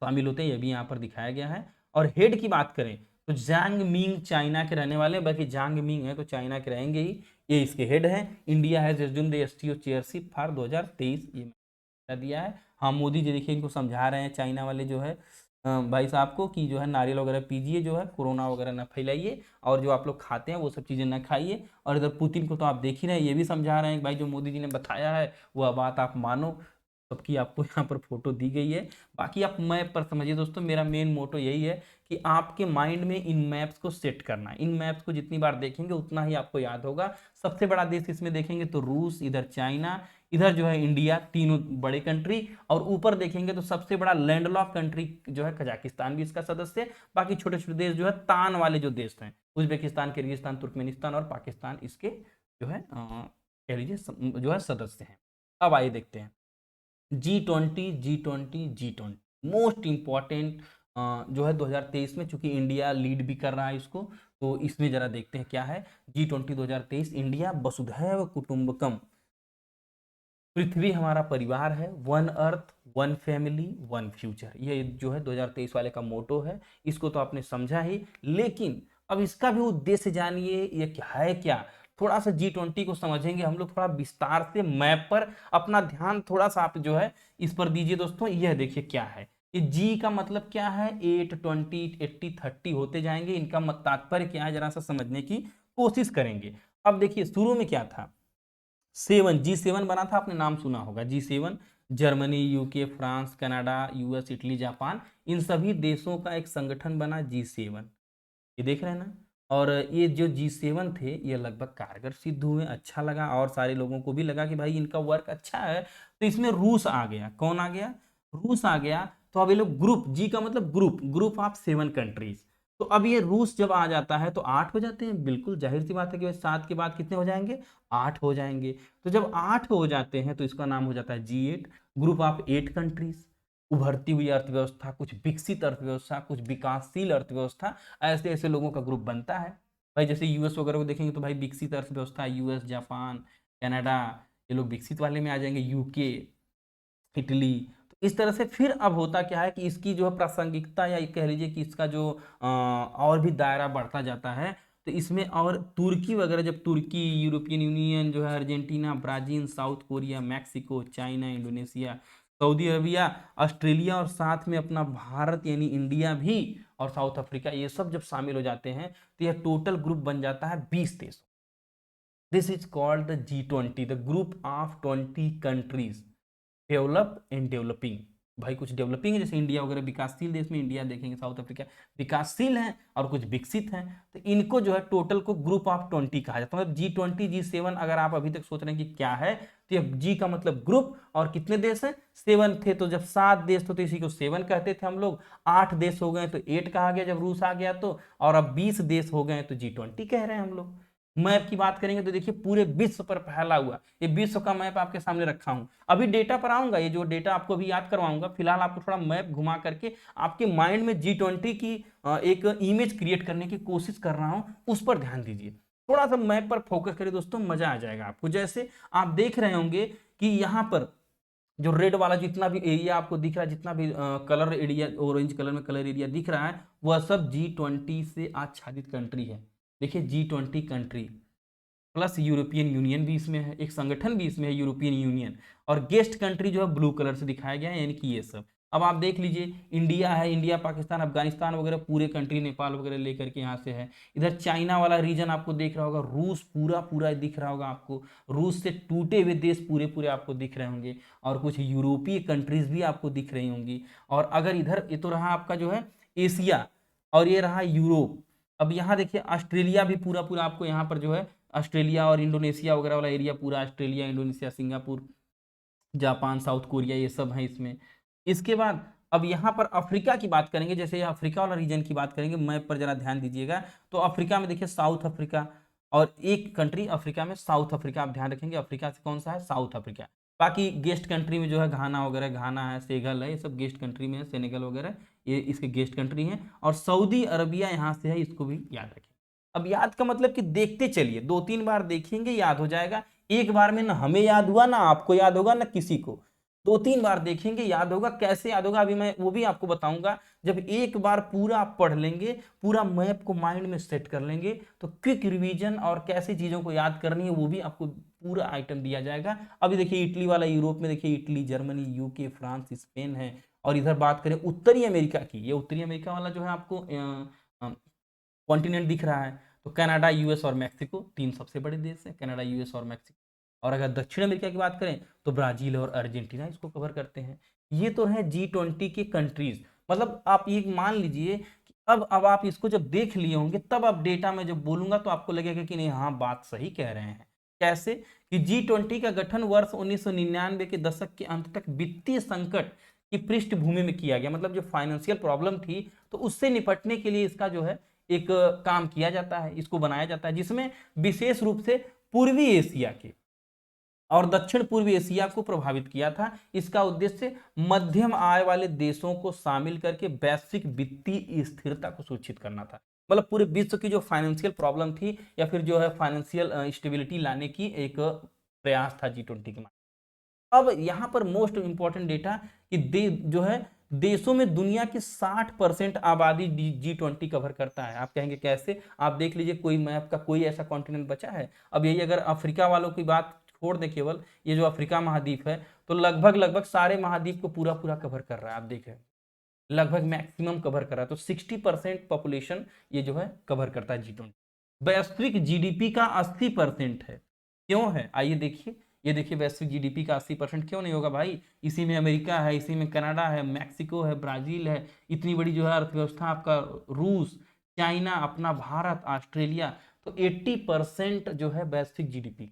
शामिल होते हैं, ये भी यहाँ पर दिखाया गया है। और हेड की बात करें तो जांग मिंग चाइना के रहने वाले, बाकी जांग मिंग है तो चाइना के रहेंगे ही, ये इसके हेड हैं। India has assumed the SCO chairship for 2023, ये दिया है। हाँ मोदी जी देखिए इनको समझा रहे हैं चाइना वाले जो है भाई साहब को, कि जो है नारियल वगैरह पीजिए, जो है कोरोना वगैरह ना फैलाइए, और जो आप लोग खाते हैं वो सब चीज़ें ना खाइए। और इधर पुतिन को तो आप देख ही रहे हैं, ये भी समझा रहे हैं कि भाई जो मोदी जी ने बताया है वह बात आप मानो। सबकी आपको यहाँ पर फोटो दी गई है। बाकी आप मैप पर समझिए दोस्तों, मेरा मेन मोटो यही है कि आपके माइंड में इन मैप्स को सेट करना है। इन मैप्स को जितनी बार देखेंगे उतना ही आपको याद होगा। सबसे बड़ा देश इसमें देखेंगे तो रूस, इधर चाइना, इधर जो है इंडिया, तीनों बड़े कंट्री। और ऊपर देखेंगे तो सबसे बड़ा लैंडलॉक कंट्री जो है कजाकिस्तान भी इसका सदस्य है। बाकी छोटे छोटे देश जो है तान वाले जो देश हैं, उज्बेकिस्तान, किर्गिस्तान, तुर्कमेनिस्तान और पाकिस्तान इसके जो है कह लीजिए जो है सदस्य हैं। अब आइए देखते हैं G20, G20 मोस्ट इंपॉर्टेंट जो है 2023 में, चूंकि इंडिया लीड भी कर रहा है इसको, तो इसमें जरा देखते हैं क्या है। G20 2023, इंडिया वसुधैव कुटुंबकम, पृथ्वी हमारा परिवार है, one earth, one family, one future, ये जो है 2023 वाले का मोटो है। इसको तो आपने समझा ही, लेकिन अब इसका भी उद्देश्य जानिए, ये क्या है, क्या थोड़ा सा G20 को समझेंगे हम लोग थोड़ा विस्तार से, मैप पर अपना ध्यान थोड़ा सा आप जो है इस पर दीजिए दोस्तों। यह देखिए क्या है, ये जी का मतलब क्या है, 8, 20, 80, 30 होते जाएंगे, इनका तात्पर्य क्या है जरा सा समझने की कोशिश करेंगे। अब देखिए शुरू में क्या था, 7, G7 बना था, आपने नाम सुना होगा G7, Germany, UK, France, Canada, US, Italy, Japan, इन सभी देशों का एक संगठन बना G7, ये देख रहे हैं ना। और ये जो G7 थे ये लगभग कारगर सिद्ध हुए, अच्छा लगा, और सारे लोगों को भी लगा कि भाई इनका वर्क अच्छा है। तो इसमें रूस आ गया, कौन आ गया, रूस आ गया। तो अब ये लोग ग्रुप, जी का मतलब ग्रुप, ग्रुप ऑफ 7 कंट्रीज। तो अब ये रूस जब आ जाता है तो 8 हो जाते हैं, बिल्कुल जाहिर सी बात है कि 7 के बाद कितने हो जाएंगे, 8 हो जाएंगे। तो जब 8 हो जाते हैं तो इसका नाम हो जाता है G8, ग्रुप ऑफ 8 कंट्रीज। उभरती हुई अर्थव्यवस्था, कुछ विकसित अर्थव्यवस्था, कुछ विकासशील अर्थव्यवस्था, ऐसे ऐसे लोगों का ग्रुप बनता है। भाई जैसे यूएस वगैरह को देखेंगे तो भाई विकसित अर्थव्यवस्था, यूएस, जापान, कनाडा, ये लोग विकसित वाले में आ जाएंगे, यूके, इटली। तो इस तरह से फिर अब होता क्या है कि इसकी जो है प्रासंगिकता या कह लीजिए कि इसका जो और भी दायरा बढ़ता जाता है। तो इसमें और तुर्की वगैरह, जब तुर्की, यूरोपियन यूनियन जो है, Argentina, Brazil, south Korea, Mexico, China, Indonesia, Saudi Arabia, Australia और साथ में अपना भारत यानी इंडिया भी, और साउथ अफ्रीका, ये सब जब शामिल हो जाते हैं तो यह टोटल ग्रुप बन जाता है 20 देश। This is called the G20, the group of 20 countries develop and developing. भाई कुछ डेवलपिंग है जैसे इंडिया वगैरह, विकासशील देश में इंडिया देखेंगे, साउथ अफ्रीका विकासशील है, और कुछ विकसित हैं। तो इनको जो है टोटल को ग्रुप ऑफ 20 कहा जाता है। मतलब G20, G7 अगर आप अभी तक सोच रहे हैं कि क्या है, तो ये जी का मतलब ग्रुप, और कितने देश हैं, 7 थे। तो जब 7 देश थे तो इसी को 7 कहते थे हम लोग। 8 देश हो गए तो 8 कहा गया जब रूस आ गया तो, और अब 20 देश हो गए तो G20 कह रहे हैं हम लोग। मैप की बात करेंगे तो देखिए पूरे विश्व पर फैला हुआ, ये विश्व का मैप आपके सामने रखा हूं। अभी डेटा पर आऊंगा, ये जो डेटा आपको अभी याद करवाऊंगा, फिलहाल आपको थोड़ा मैप घुमा करके आपके माइंड में G20 की एक इमेज क्रिएट करने की कोशिश कर रहा हूं, उस पर ध्यान दीजिए। थोड़ा सा मैप पर फोकस करिए दोस्तों, मजा आ जाएगा आपको। जैसे आप देख रहे होंगे कि यहाँ पर जो रेड वाला जितना भी एरिया आपको दिख रहा है, जितना भी कलर एरिया, ऑरेंज कलर में कलर एरिया दिख रहा है, वह सब G20 से आच्छादित कंट्री है। देखिए G20 country plus European union भी इसमें है, एक संगठन भी इसमें है, यूरोपियन यूनियन। और गेस्ट कंट्री जो है ब्लू कलर से दिखाया गया है, यानी कि ये सब। अब आप देख लीजिए, इंडिया है, इंडिया, पाकिस्तान, अफगानिस्तान वगैरह पूरे कंट्री, नेपाल वगैरह लेकर के यहाँ से है। इधर चाइना वाला रीजन आपको दिख रहा होगा, रूस पूरा पूरा दिख रहा होगा आपको, रूस से टूटे हुए देश पूरे पूरे आपको दिख रहे होंगे, और कुछ यूरोपीय कंट्रीज भी आपको दिख रही होंगी। और अगर इधर, ये तो रहा आपका जो है एशिया, और ये रहा यूरोप। अब यहाँ देखिए ऑस्ट्रेलिया भी पूरा पूरा आपको यहाँ पर जो है, ऑस्ट्रेलिया और इंडोनेशिया वगैरह वाला एरिया पूरा, Australia, Indonesia, Singapore, Japan, south Korea, ये सब है इसमें। इसके बाद अब यहाँ पर अफ्रीका की बात करेंगे, जैसे अफ्रीका वाला रीजन की बात करेंगे, मैप पर जरा ध्यान दीजिएगा। तो अफ्रीका में देखिए साउथ अफ्रीका, और एक कंट्री अफ्रीका में साउथ अफ्रीका, आप ध्यान रखेंगे अफ्रीका से कौन सा है, साउथ अफ्रीका। बाकी गेस्ट कंट्री में जो है घाना वगैरह, घाना है, सेगल है, ये सब गेस्ट कंट्री में है, सेनेगल वगैरह ये इसके गेस्ट कंट्री हैं। और सऊदी अरबिया यहाँ से है, इसको भी याद रखें। अब याद का मतलब कि देखते चलिए, 2-3 बार देखेंगे याद हो जाएगा। एक बार में ना हमें याद हुआ, ना आपको याद होगा, ना किसी को। 2-3 बार देखेंगे याद होगा। कैसे याद होगा अभी मैं वो भी आपको बताऊंगा। जब एक बार पूरा आप पढ़ लेंगे, पूरा मैप को माइंड में सेट कर लेंगे, तो क्विक रिवीजन और कैसे चीजों को याद करनी है वो भी आपको पूरा आइटम दिया जाएगा। अभी देखिए इटली वाला, यूरोप में देखिए Italy, Germany, UK, France, Spain है। और इधर बात करें उत्तरी अमेरिका की, ये उत्तरी अमेरिका वाला जो है आपको कॉन्टिनेंट दिख रहा है। तो कनाडा, यूएस और मैक्सिको, 3 सबसे बड़े देश हैं, कनाडा, यूएस और मैक्सिको। और अगर दक्षिण अमेरिका की बात करें तो ब्राजील और अर्जेंटीना इसको कवर करते हैं। ये तो है G20 के कंट्रीज। मतलब आप ये मान लीजिए कि अब आप इसको जब देख लिए होंगे, तब आप डेटा में जब बोलूंगा तो आपको लगेगा कि नहीं, हाँ बात सही कह रहे हैं। कैसे कि G20 का गठन वर्ष 1999 के दशक के अंत तक वित्तीय संकट की पृष्ठभूमि में किया गया। मतलब जो फाइनेंशियल प्रॉब्लम थी, तो उससे निपटने के लिए इसका जो है एक काम किया जाता है, इसको बनाया जाता है, जिसमें विशेष रूप से पूर्वी एशिया के और दक्षिण पूर्वी एशिया को प्रभावित किया था। इसका उद्देश्य मध्यम आय वाले देशों को शामिल करके वैश्विक वित्तीय स्थिरता को सुनिश्चित करना था। मतलब पूरे विश्व की जो फाइनेंशियल प्रॉब्लम थी, या फिर जो है फाइनेंशियल स्टेबिलिटी लाने की एक प्रयास था G20 के। अब यहाँ पर मोस्ट इंपॉर्टेंट डेटा कि जो है देशों में दुनिया की 60% आबादी G20 कवर करता है। आप कहेंगे कैसे, आप देख लीजिए कोई मैप का कोई ऐसा कॉन्टिनेंट बचा है। अब यही अगर अफ्रीका वालों की बात छोड़ दें, केवल ये जो अफ्रीका महाद्वीप है, तो लगभग लगभग सारे महाद्वीप को पूरा पूरा कवर कर रहा है। आप देख रहे हैं लगभग मैक्सिमम कवर कर रहा है। तो 60% पॉपुलेशन ये जो है कवर करता है G20। वैश्विक जीडीपी का 80% है। क्यों है, आइए देखिए। ये देखिए वैश्विक जीडीपी का 80% क्यों नहीं होगा भाई, इसी में अमेरिका है, इसी में कनाडा है, मैक्सिको है, ब्राजील है, इतनी बड़ी जो है अर्थव्यवस्था आपका, रूस, चाइना, अपना भारत, ऑस्ट्रेलिया। तो 80% जो है वैश्विक जीडीपी।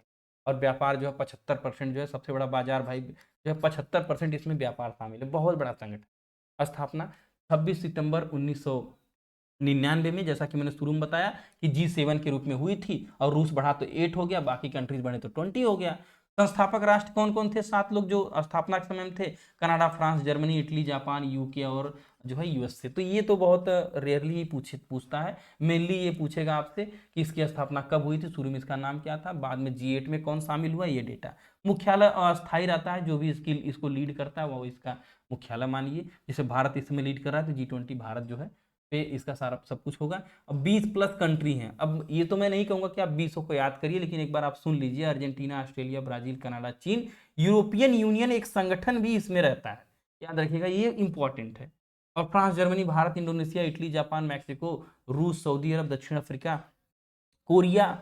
और व्यापार जो है 75% जो है, सबसे बड़ा बाजार भाई जो है 75% इसमें व्यापार शामिल है। बहुत बड़ा संगठन। स्थापना 26 सितंबर 1999 में, जैसा कि मैंने शुरू में बताया कि G7 के रूप में हुई थी। और रूस बढ़ा तो 8 हो गया, बाकी कंट्रीज बढ़े तो 20 हो गया। संस्थापक राष्ट्र कौन कौन थे, 7 लोग जो स्थापना के समय में थे, Canada, France, Germany, Italy, Japan, UK और जो है यूएस से। तो ये तो बहुत रेयरली पूछता है। मेनली ये पूछेगा आपसे कि इसकी स्थापना कब हुई थी, शुरू में इसका नाम क्या था, बाद में G8 में कौन शामिल हुआ, ये डेटा। मुख्यालय अस्थायी रहता है, जो भी इसको लीड करता है वो इसका मुख्यालय मानिए। जैसे भारत इसमें लीड कर रहा है तो G20 भारत जो है पे इसका सारा सब कुछ होगा। अब 20+ कंट्री हैं। अब ये तो मैं नहीं कहूंगा कि आप 20 को याद करिए, लेकिन एक बार आप सुन लीजिए, अर्जेंटीना, ऑस्ट्रेलिया, ब्राजील, कनाडा, चीन, यूरोपियन यूनियन एक संगठन भी इसमें रहता है, याद रखिएगा, ये इंपॉर्टेंट है। और France, Germany, Bharat, Indonesia, Italy, Japan, Mexico, रूस, सऊदी अरब, दक्षिण अफ्रीका, कोरिया,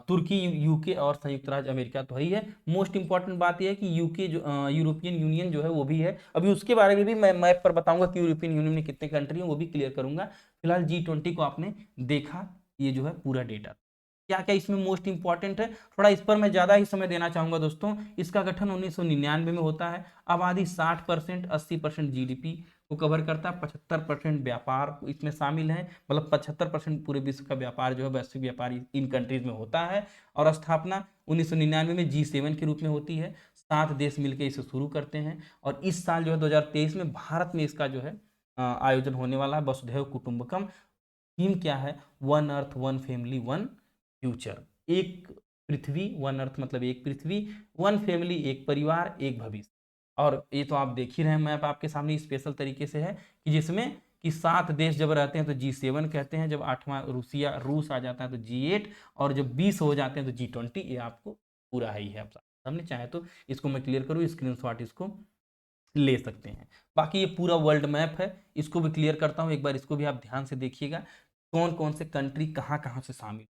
तुर्की, यूके और संयुक्त राज्य अमेरिका तो है ही है। मोस्ट इंपॉर्टेंट बात यह है कि यूके जो यूरोपियन यूनियन जो है वो भी है। अभी उसके बारे में भी मैं मैप पर बताऊंगा कि यूरोपियन यूनियन में कितने कंट्री हैं, वो भी क्लियर करूंगा। फिलहाल G20 को आपने देखा, ये जो है पूरा डेटा। क्या क्या इसमें मोस्ट इंपॉर्टेंट है, थोड़ा इस पर मैं ज्यादा ही समय देना चाहूंगा दोस्तों। इसका गठन 1999 में होता है। आबादी 60%, 80% GDP को कवर करता है। 75% व्यापार इसमें शामिल है, मतलब 75% पूरे विश्व का व्यापार जो है, वैश्विक व्यापार इन कंट्रीज में होता है। और स्थापना 1999 में G7 के रूप में होती है। 7 देश मिलकर इसे शुरू करते हैं। और इस साल जो है 2023 में भारत में इसका जो है आयोजन होने वाला है। वसुधैव कुटुंबकम। थीम क्या है, one earth one family one future. एक पृथ्वी, वन अर्थ मतलब एक पृथ्वी, वन फैमिली एक परिवार, एक भविष्य। और ये तो आप देख ही रहे हैं, मैप आपके सामने स्पेशल तरीके से है कि जिसमें कि 7 देश जब रहते हैं तो G7 कहते हैं, जब 8वां रूस आ जाता है तो G8, और जब 20 हो जाते हैं तो G20। ये आपको पूरा ही है आप सामने, चाहे तो इसको मैं क्लियर करूँ, स्क्रीनशॉट इसको ले सकते हैं। बाकी ये पूरा वर्ल्ड मैप है, इसको भी क्लियर करता हूँ, एक बार इसको भी आप ध्यान से देखिएगा, कौन कौन से कंट्री कहाँ कहाँ से शामिल।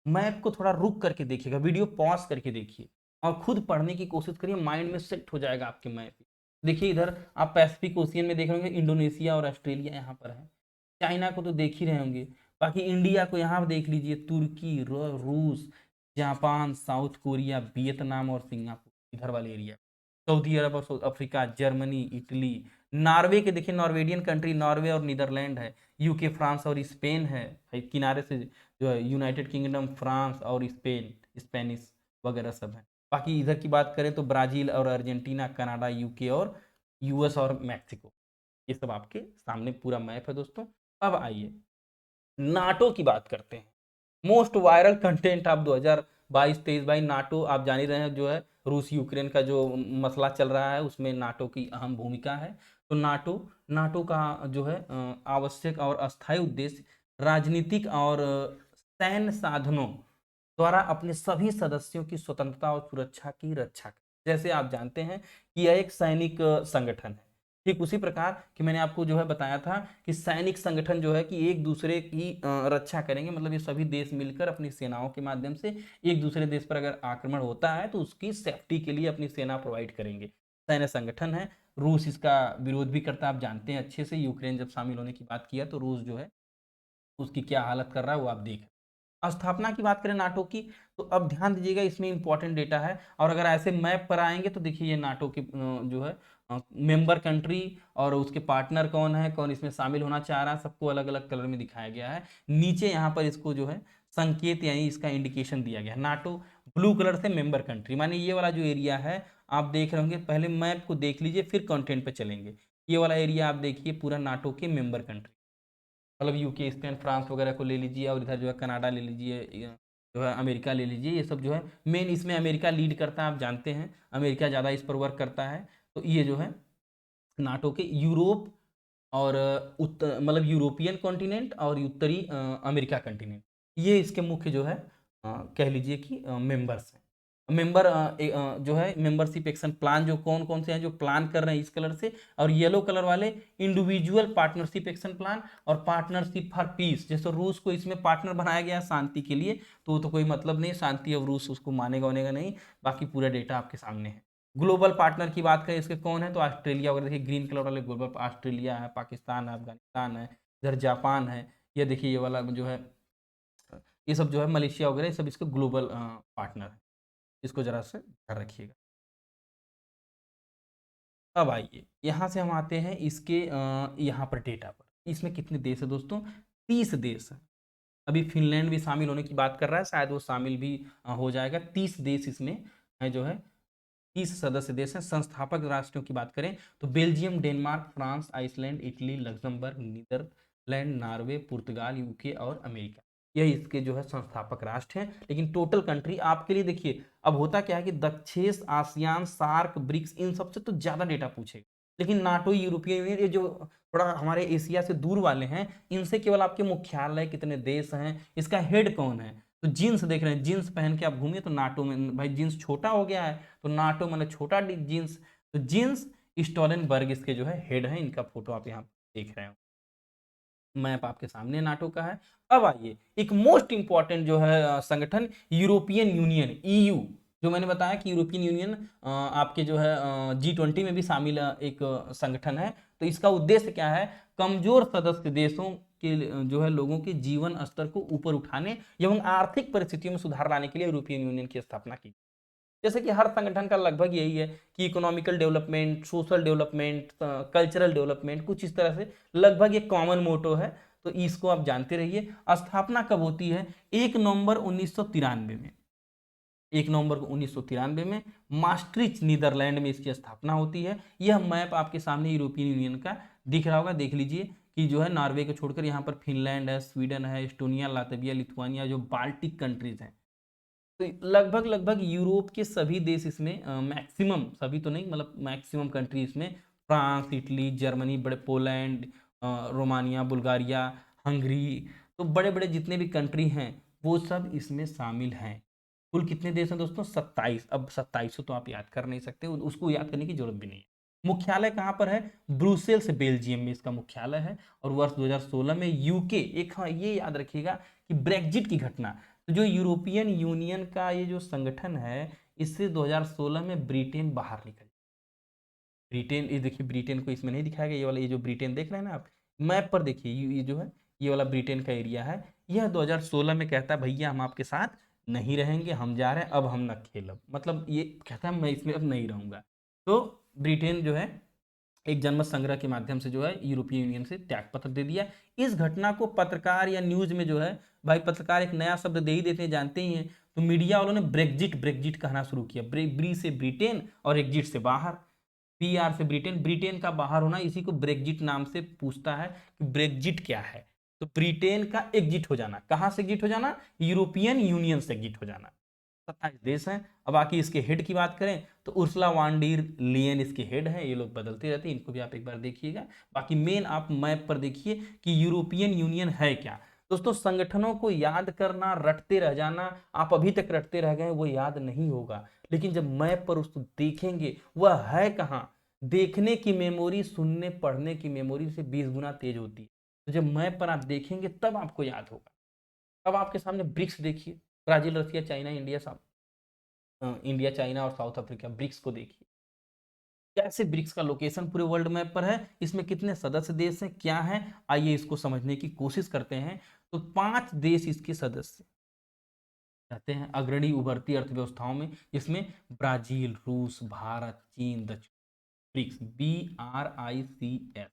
मैप को थोड़ा रुक करके देखिएगा, वीडियो पॉज करके देखिए और खुद पढ़ने की कोशिश करिए, माइंड में सेट हो जाएगा आपके मैप। देखिए इधर आप पैसिफिक ओशियन में देख रहे होंगे, इंडोनेशिया और ऑस्ट्रेलिया यहाँ पर है। चाइना को तो देख ही रहे होंगे। बाकी इंडिया को यहाँ देख लीजिए, तुर्की, रूस, जापान, साउथ कोरिया, वियतनाम और सिंगापुर, इधर वाले एरिया। सऊदी अरब और south Africa, Germany, Italy, Norway के देखिए, नॉर्वेडियन कंट्री नॉर्वे और नीदरलैंड है। यूके, फ्रांस और स्पेन है किनारे से, जो है यूनाइटेड किंगडम, फ्रांस और स्पेन, स्पेनिश वगैरह सब है। बाकी इधर की बात करें तो ब्राजील और अर्जेंटीना, कनाडा, यूके और यूएस और मैक्सिको, ये सब आपके सामने पूरा मैप है दोस्तों। अब आइए नाटो की बात करते हैं। मोस्ट वायरल कंटेंट आप 2022-23 भाई, नाटो आप जान ही रहे हैं, जो है रूस यूक्रेन का जो मसला चल रहा है उसमें नाटो की अहम भूमिका है। तो नाटो नाटो का जो है आवश्यक और अस्थायी उद्देश्य राजनीतिक और सैन्य साधनों द्वारा अपने सभी सदस्यों की स्वतंत्रता और सुरक्षा की रक्षा कर। जैसे आप जानते हैं कि यह एक सैनिक संगठन है, ठीक उसी प्रकार कि मैंने आपको जो है बताया था कि सैनिक संगठन जो है कि एक दूसरे की रक्षा करेंगे, मतलब ये सभी देश मिलकर अपनी सेनाओं के माध्यम से एक दूसरे देश पर अगर आक्रमण होता है तो उसकी सेफ्टी के लिए अपनी सेना प्रोवाइड करेंगे। सैन्य संगठन है। रूस इसका विरोध भी करता है, आप जानते हैं अच्छे से। यूक्रेन जब शामिल होने की बात किया तो रूस जो है उसकी क्या हालत कर रहा है वो आप देख। स्थापना की बात करें नाटो की, तो अब ध्यान दीजिएगा, इसमें इंपॉर्टेंट डेटा है। और अगर ऐसे मैप पर आएंगे तो देखिए ये नाटो की जो है मेंबर कंट्री और उसके पार्टनर कौन है, कौन इसमें शामिल होना चाह रहा है, सबको अलग अलग कलर में दिखाया गया है। नीचे यहाँ पर इसको जो है संकेत यानी इसका इंडिकेशन दिया गया है। नाटो ब्लू कलर से मेंबर कंट्री, माने ये वाला जो एरिया है आप देख रहे होंगे, पहले मैप को देख लीजिए फिर कंटेंट पे चलेंगे। ये वाला एरिया आप देखिए पूरा नाटो के मेंबर कंट्री, मतलब यूके, स्पेन, फ्रांस वगैरह को ले लीजिए, और इधर जो है कनाडा ले लीजिए, जो है अमेरिका ले लीजिए। ये सब जो है मेन इसमें अमेरिका लीड करता है, आप जानते हैं अमेरिका ज़्यादा इस पर वर्क करता है। तो ये जो है नाटो के यूरोप और उत्तर मतलब यूरोपियन कॉन्टिनेंट और उत्तरी अमेरिका कॉन्टिनेंट, ये इसके मुख्य जो है कह लीजिए कि मेंबर्स हैं। मेंबर जो है मेंबरशिप एक्शन प्लान, जो कौन कौन से हैं जो प्लान कर रहे हैं इस कलर से, और येलो कलर वाले इंडिविजुअल पार्टनरशिप एक्शन प्लान और पार्टनरशिप फॉर पीस। जैसे रूस को इसमें पार्टनर बनाया गया है शांति के लिए, तो कोई मतलब नहीं, शांति अब रूस उसको मानेगा वानेगा नहीं। बाकी पूरा डेटा आपके सामने है। ग्लोबल पार्टनर की बात करें इसके कौन है, तो ऑस्ट्रेलिया वगैरह देखिए, ग्रीन कलर वाले ग्लोबल, ऑस्ट्रेलिया है, पाकिस्तान है, अफगानिस्तान है, इधर जापान है। ये देखिए ये वाला जो है, ये सब जो है मलेशिया वगैरह, ये सब इसके ग्लोबल पार्टनर है। इसको जरा से ध्यान रखिएगा। अब आइए यहाँ से हम आते हैं इसके यहाँ पर डेटा पर। इसमें कितने देश है दोस्तों, 30 देश है। अभी फिनलैंड भी शामिल होने की बात कर रहा है, शायद वो शामिल भी हो जाएगा। 30 देश इसमें है जो है 30 सदस्य देश हैं। संस्थापक राष्ट्रों की बात करें तो Belgium, Denmark, France, Iceland, Italy, Luxembourg, Netherland, Norway, पुर्तगाल, यूके और अमेरिका, यही इसके जो है संस्थापक राष्ट्र हैं। लेकिन टोटल कंट्री आपके लिए देखिए, अब होता क्या है कि दक्षेश, आसियान, सार्क, ब्रिक्स, इन सबसे तो ज्यादा डेटा पूछेगा, लेकिन नाटो, यूरोपियन यूनियन, ये जो थोड़ा हमारे एशिया से दूर वाले हैं, इनसे केवल आपके मुख्यालय, कितने देश हैं, इसका हेड कौन है। तो जींस देख रहे हैं, जींस पहन के आप घूमिए तो नाटो में भाई जींस छोटा हो गया है, तो नाटो मैंने छोटा जींस, तो जींस स्टोलनबर्ग इसके जो है हेड है, इनका फोटो आप यहाँ देख रहे हो। मैप आपके सामने नाटो का है। अब आइए एक मोस्ट इंपॉर्टेंट जो है संगठन, यूरोपियन यूनियन, ईयू, जो मैंने बताया कि यूरोपियन यूनियन आपके जो है G20 में भी शामिल एक संगठन है। तो इसका उद्देश्य क्या है, कमजोर सदस्य देशों के जो है लोगों के जीवन स्तर को ऊपर उठाने एवं आर्थिक परिस्थितियों में सुधार लाने के लिए यूरोपियन यूनियन की स्थापना की। जैसे कि हर संगठन का लगभग यही है कि economical development, social development, cultural development, कुछ इस तरह से लगभग एक कॉमन मोटो है। तो इसको आप जानते रहिए। स्थापना कब होती है, 1 नवंबर 1993 में, 1 नवंबर को 1993 में मास्ट्रिच नीदरलैंड में इसकी स्थापना होती है। यह मैप आपके सामने यूरोपियन यूनियन का दिख रहा होगा, देख लीजिए कि जो है नॉर्वे को छोड़कर यहाँ पर फिनलैंड है, स्वीडन है, एस्टोनिया, लातविया, लिथुआनिया, जो बाल्टिक कंट्रीज हैं। तो लगभग लगभग यूरोप के सभी देश इसमें, मैक्सिमम, सभी तो नहीं मतलब मैक्सिमम कंट्री इसमें, फ्रांस, इटली, जर्मनी, बड़े पोलैंड, रोमानिया, बुल्गारिया, हंगरी, तो बड़े बड़े जितने भी कंट्री हैं वो सब इसमें शामिल हैं। कुल कितने देश हैं दोस्तों, 27। अब 27 तो आप याद कर नहीं सकते, उसको याद करने की जरूरत भी नहीं है। मुख्यालय कहाँ पर है, ब्रुसेल्स, बेल्जियम में इसका मुख्यालय है। और वर्ष 2016 में यूके, एक हाँ ये याद रखिएगा कि ब्रेग्जिट की घटना, तो जो यूरोपियन यूनियन का ये जो संगठन है, इससे 2016 में ब्रिटेन बाहर निकल, ब्रिटेन, ये देखिए ब्रिटेन को इसमें नहीं दिखाया गया, ये वाला, ये जो ब्रिटेन देख रहे हैं ना आप मैप पर देखिए, ये जो है ये वाला ब्रिटेन का एरिया है। यह 2016 में कहता है भैया हम आपके साथ नहीं रहेंगे, हम जा रहे हैं, अब हम न खेलब, मतलब ये कहता है मैं इसमें अब नहीं रहूंगा। तो ब्रिटेन जो है एक जनमत संग्रह के माध्यम से जो है यूरोपियन यूनियन से त्याग पत्र दे दिया। इस घटना को पत्रकार या न्यूज में जो है, भाई पत्रकार एक नया शब्द दे ही देते हैं, जानते ही हैं, तो मीडिया वालों ने ब्रेग्जिट ब्रेग्जिट कहना शुरू किया, ब्री से ब्रिटेन और एग्जिट से बाहर, PR से ब्रिटेन, ब्रिटेन का बाहर होना, इसी को ब्रेग्जिट नाम से पूछता है कि ब्रेग्जिट क्या है। तो ब्रिटेन का एग्जिट हो जाना, कहां से एग्जिट हो जाना, यूरोपियन यूनियन से एग्जिट हो जाना। 27 देश हैं। अब बाकी इसके हेड की बात करें तो उर्सुला वान डीर लियन इसके हेड हैं, ये लोग बदलते रहते हैं, इनको भी आप एक बार देखिएगा। बाकी मेन आप मैप पर देखिए कि यूरोपियन यूनियन है क्या। दोस्तों संगठनों को याद करना, रटते रह जाना, आप अभी तक रटते रह गए, वो याद नहीं होगा, लेकिन जब मैप पर उसको देखेंगे वह है कहाँ, देखने की मेमोरी सुनने पढ़ने की मेमोरी से 20 गुना तेज होती है। तो जब मैप पर आप देखेंगे तब आपको याद होगा। अब आपके सामने ब्रिक्स देखिए, ब्राजील, रसिया, चाइना, इंडिया, इंडिया, चाइना और साउथ अफ्रीका, ब्रिक्स को देखिए कैसे ब्रिक्स का लोकेशन पूरे वर्ल्ड मैप पर है, इसमें कितने सदस्य देश हैं, क्या है, आइए इसको समझने की कोशिश करते हैं। तो 5 देश इसके सदस्य रहते हैं अग्रणी उभरती अर्थव्यवस्थाओं में, जिसमें ब्राजील, रूस, भारत, चीन, दक्षिण, ब्रिक्स, BRICS,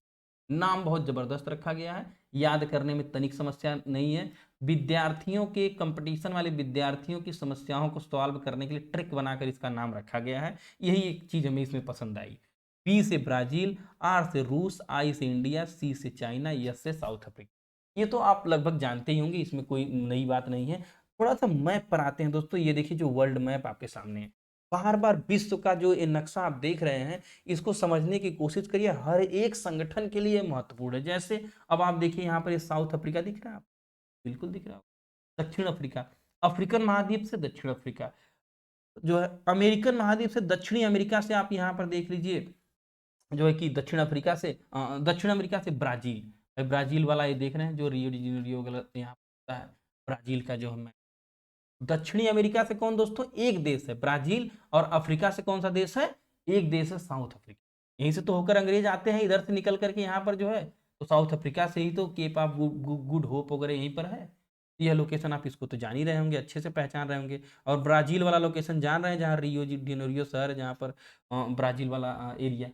नाम बहुत जबरदस्त रखा गया है, याद करने में तनिक समस्या नहीं है। विद्यार्थियों के, कंपटीशन वाले विद्यार्थियों की समस्याओं को सॉल्व करने के लिए ट्रिक बनाकर इसका नाम रखा गया है, यही एक चीज हमें इसमें पसंद आई। B से ब्राजील, R से रूस, I से इंडिया, C से चाइना, S से साउथ अफ्रीका। ये तो आप लगभग जानते ही होंगे, इसमें कोई नई बात नहीं है। थोड़ा सा मैप पर आते हैं दोस्तों, ये देखिए जो वर्ल्ड मैप आपके सामने है, बार बार विश्व का जो ये नक्शा आप देख रहे हैं, इसको समझने की कोशिश करिए, हर एक संगठन के लिए महत्वपूर्ण है। जैसे अब आप देखिए यहाँ पर ये साउथ अफ्रीका दिख रहा है, बिल्कुल दिख रहा है, दक्षिण अफ्रीका, अफ्रीकन महाद्वीप से दक्षिण अफ्रीका, जो है अमेरिकन महाद्वीप से दक्षिणी अमेरिका से आप यहाँ पर देख लीजिए, जो है कि दक्षिण अफ्रीका से दक्षिण अमेरिका से ब्राजील, ब्राजील वाला ये देख रहे हैं जो रियो डी जेनेरियो गलत यहाँ होता है, ब्राजील का जो है। दक्षिणी अमेरिका से कौन दोस्तों, एक देश है ब्राजील, और अफ्रीका से कौन सा देश है, एक देश है साउथ अफ्रीका। यहीं से तो होकर अंग्रेज आते हैं, इधर से निकल करके यहाँ पर जो है, तो साउथ अफ्रीका से ही तो केप ऑफ गुड होप वगैरह यहीं पर है। यह लोकेशन आप इसको तो जान ही रहे होंगे, अच्छे से पहचान रहे होंगे। और ब्राजील वाला लोकेशन जान रहे हैं, जहाँ रियो डी जेनेरियो शहर है, जहाँ पर ब्राजील वाला एरिया,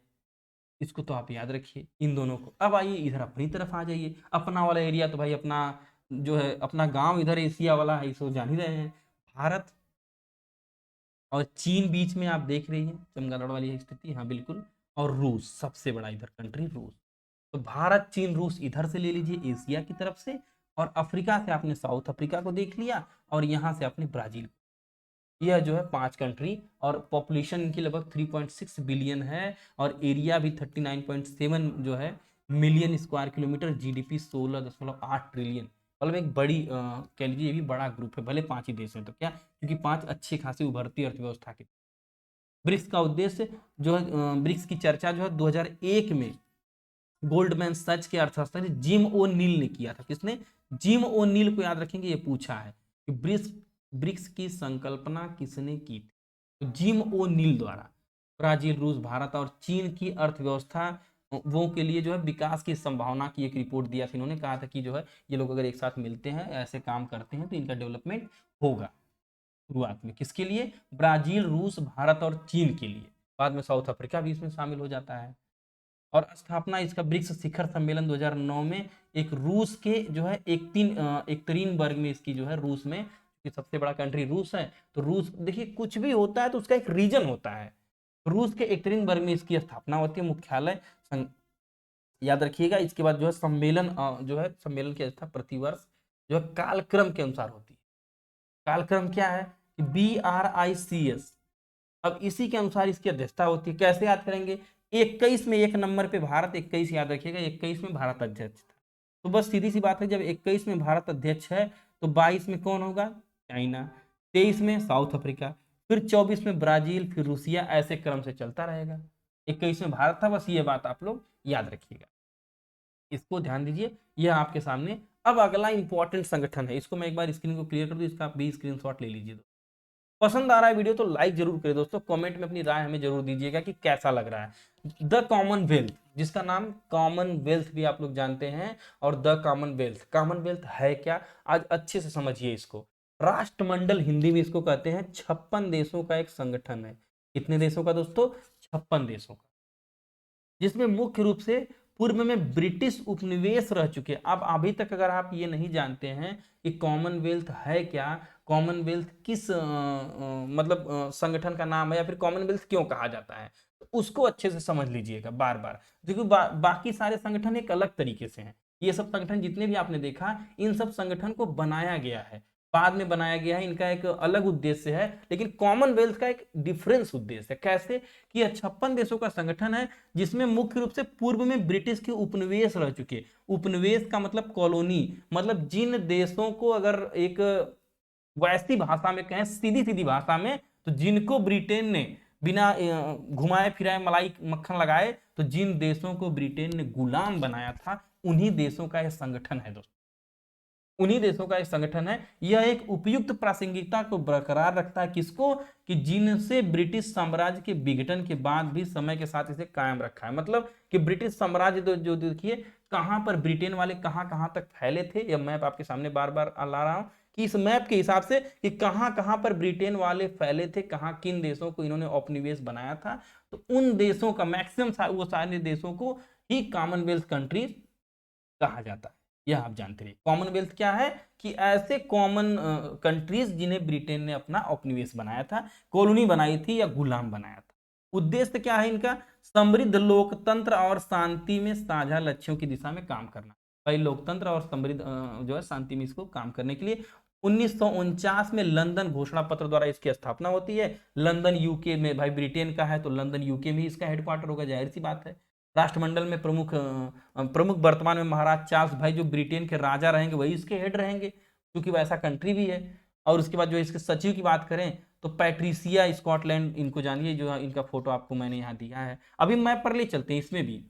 इसको तो आप याद रखिए इन दोनों को। अब आइए इधर अपनी तरफ आ जाइए, अपना वाला एरिया तो भाई अपना जो है अपना गांव इधर एशिया वाला है, इसको जान ही रहे हैं, भारत और चीन बीच में आप देख रही हैं चमगादड़ वाली स्थिति, हाँ बिल्कुल, और रूस सबसे बड़ा इधर कंट्री रूस। तो भारत चीन रूस इधर से ले लीजिए एशिया की तरफ से, और अफ्रीका से आपने साउथ अफ्रीका को देख लिया, और यहाँ से आपने ब्राजील। यह जो है 5 कंट्री, और पॉपुलेशन इनकी लगभग 3.6 बिलियन है, और एरिया भी 39.7 जो है million square kilometre, GDP 16.8 trillion. मतलब एक बड़ी कह लीजिए ये भी बड़ा ग्रुप है, भले 5 ही देश हैं तो क्या, क्योंकि 5 अच्छी खासी उभरती अर्थव्यवस्था के। ब्रिक्स का उद्देश्य जो है, ब्रिक्स की चर्चा जो है 2001 में गोल्डमैन सच के अर्थशास्त्री जिम ओ नील ने किया था। किसने? जिम ओ नील को याद रखेंगे, ये पूछा है कि ब्रिक्स की संकल्पना किसने की थी, तो जिम ओ नील द्वारा। ब्राजील, रूस, भारत और चीन की अर्थव्यवस्था वो के लिए जो है विकास की संभावना की एक रिपोर्ट दिया था। इन्होंने कहा था कि जो है ये लोग अगर एक साथ मिलते हैं, ऐसे काम करते हैं, तो इनका डेवलपमेंट होगा। शुरुआत में किसके लिए? ब्राजील, रूस, भारत और चीन के लिए। बाद में साउथ अफ्रीका भी इसमें शामिल हो जाता है। और स्थापना इसका ब्रिक्स शिखर सम्मेलन 2009 में एक रूस के जो है एकतरीनबर्ग में इसकी जो है, रूस में, कि सबसे बड़ा कंट्री रूस है, तो रूस देखिए कुछ भी होता है तो उसका एक रीजन होता है। रूस के एकतरीनबर्ग में इसकी स्थापना होती है, मुख्यालय याद रखिएगा। इसके बाद जो है सम्मेलन जो है सम्मेलन की अवस्था प्रतिवर्ष जो है कालक्रम के अनुसार होती है। कालक्रम क्या है कि BRICS, अब इसी के अनुसार इसकी अध्यक्षता होती है। कैसे याद करेंगे? 21 में 1 नंबर पे भारत, 21 याद रखिएगा, 21 में भारत अध्यक्ष था। तो बस सीधी सी बात है, जब 21 में भारत अध्यक्ष है तो 22 में कौन होगा? चाइना, 23 में साउथ अफ्रीका, फिर 24 में ब्राजील, फिर रूसिया, ऐसे क्रम से चलता रहेगा। 21 में भारत था, बस ये बात आप लोग याद रखिएगा, इसको ध्यान दीजिए। यह आपके सामने। अब अगला इंपॉर्टेंट संगठन है, इसको मैं एक बार स्क्रीन को क्लियर कर दूं, इसका आप भी स्क्रीनशॉट ले लीजिए। पसंद आ रहा है वीडियो तो लाइक जरूर करें दोस्तों, कमेंट में अपनी राय हमें जरूर दीजिएगा कि कैसा लग रहा है। द कॉमनवेल्थ, जिसका नाम कॉमनवेल्थ भी आप लोग जानते हैं, और द कॉमनवेल्थ, कॉमनवेल्थ है क्या, आज अच्छे से समझिए इसको। राष्ट्रमंडल हिंदी में इसको कहते हैं। 56 देशों का एक संगठन है। कितने देशों का दोस्तों? 56 देशों का, जिसमें मुख्य रूप से पूर्व में ब्रिटिश उपनिवेश रह चुके हैं। अब अभी तक अगर आप ये नहीं जानते हैं कि कॉमनवेल्थ है क्या, कॉमनवेल्थ किस मतलब संगठन का नाम है, या फिर कॉमनवेल्थ क्यों कहा जाता है, तो उसको अच्छे से समझ लीजिएगा बार बार। देखो बाकी सारे संगठन एक अलग तरीके से हैं। ये सब संगठन जितने भी आपने देखा, इन सब संगठन को बनाया गया है, बाद में बनाया गया है, इनका एक अलग उद्देश्य है। लेकिन कॉमनवेल्थ का एक डिफरेंस उद्देश्य है। कैसे? कि यह 56 देशों का संगठन है, जिसमें मुख्य रूप से पूर्व में ब्रिटिश के उपनिवेश रह चुके। उपनिवेश का मतलब कॉलोनी, मतलब जिन देशों को अगर एक वैसी भाषा में कहें, सीधी सीधी भाषा में, तो जिनको ब्रिटेन ने बिना घुमाए फिराए मलाई मक्खन लगाए, तो जिन देशों को ब्रिटेन ने गुलाम बनाया था, उन्हीं देशों का यह संगठन है दोस्तों। उन्हीं देशों का एक संगठन है। यह एक उपयुक्त प्रासंगिकता को बरकरार रखता है। किसको? कि जिनसे ब्रिटिश साम्राज्य के विघटन के बाद भी समय के साथ इसे कायम रखा है। मतलब कि ब्रिटिश साम्राज्य जो देखिए कहां पर ब्रिटेन वाले कहां कहां तक फैले थे। यह मैप आपके सामने बार बार ला रहा हूं कि इस मैप के हिसाब से कि कहां कहां पर ब्रिटेन वाले फैले थे, कहां किन देशों को इन्होंने उपनिवेश बनाया था, तो उन देशों का मैक्सिमम वो सारे देशों को ही कॉमनवेल्थ कंट्रीज कहा जाता है। यह आप जानते रहिए। कॉमनवेल्थ क्या है? कि ऐसे कॉमन कंट्रीज जिन्हें ब्रिटेन ने अपना उपनिवेश बनाया था, कॉलोनी बनाई थी, या गुलाम बनाया था। उद्देश्य क्या है इनका? समृद्ध लोकतंत्र और शांति में साझा लक्ष्यों की दिशा में काम करना। भाई लोकतंत्र और समृद्ध जो है शांति में इसको काम करने के लिए 1949 में लंदन घोषणा पत्र द्वारा इसकी स्थापना होती है। लंदन यूके में, भाई ब्रिटेन का है तो लंदन यूके में इसका हेडक्वार्टर होगा, जाहिर सी बात है। राष्ट्रमंडल में प्रमुख वर्तमान में महाराज चार्ल्स, भाई जो ब्रिटेन के राजा रहेंगे वही इसके हेड रहेंगे, क्योंकि वैसा कंट्री भी है। और उसके बाद जो इसके सचिव की बात करें तो पैट्रिसिया स्कॉटलैंड, इनको जानिए, जो इनका फोटो आपको मैंने यहाँ दिया है। अभी मैप पर ले चलते हैं, इसमें भी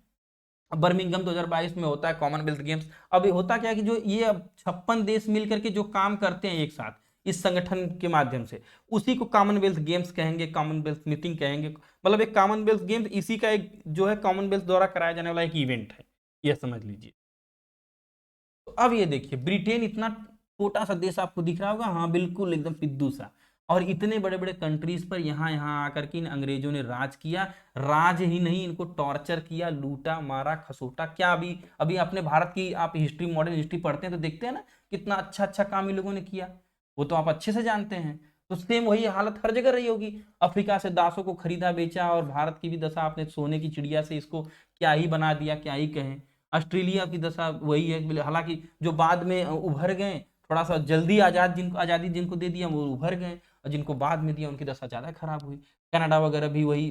बर्मिंघम 2022 में होता है कॉमनवेल्थ गेम्स। अभी होता क्या है कि जो ये अब 56 देश मिलकर के जो काम करते हैं एक साथ इस संगठन के माध्यम से, उसी को कॉमनवेल्थ गेम्स कहेंगे, कॉमनवेल्थ मीटिंग कहेंगे। मतलब एक कॉमनवेल्थ गेम्स इसी का एक जो है कॉमनवेल्थ द्वारा कराया जाने वाला एक इवेंट है, यह समझ लीजिए। तो अब ये देखिए ब्रिटेन इतना छोटा सा देश आपको दिख रहा होगा, हाँ बिल्कुल एकदम पिद्दू सा, और इतने बड़े बड़े कंट्रीज पर यहाँ यहाँ आकर के इन अंग्रेजों ने राज किया। राज ही नहीं, इनको टॉर्चर किया, लूटा मारा खसोटा। क्या अभी अभी अपने भारत की आप हिस्ट्री, मॉडर्न हिस्ट्री पढ़ते हैं तो देखते हैं ना कितना अच्छा अच्छा काम इन लोगों ने किया, वो तो आप अच्छे से जानते हैं। तो सेम वही हालत हर जगह रही होगी। अफ्रीका से दासों को खरीदा बेचा, और भारत की भी दशा आपने सोने की चिड़िया से इसको क्या ही बना दिया, क्या ही कहें। ऑस्ट्रेलिया की दशा वही है, हालांकि जो बाद में उभर गए, थोड़ा सा जल्दी आजादी जिनको दे दिया वो उभर गए, और जिनको बाद में दिया उनकी दशा ज्यादा खराब हुई। कनाडा वगैरह भी वही,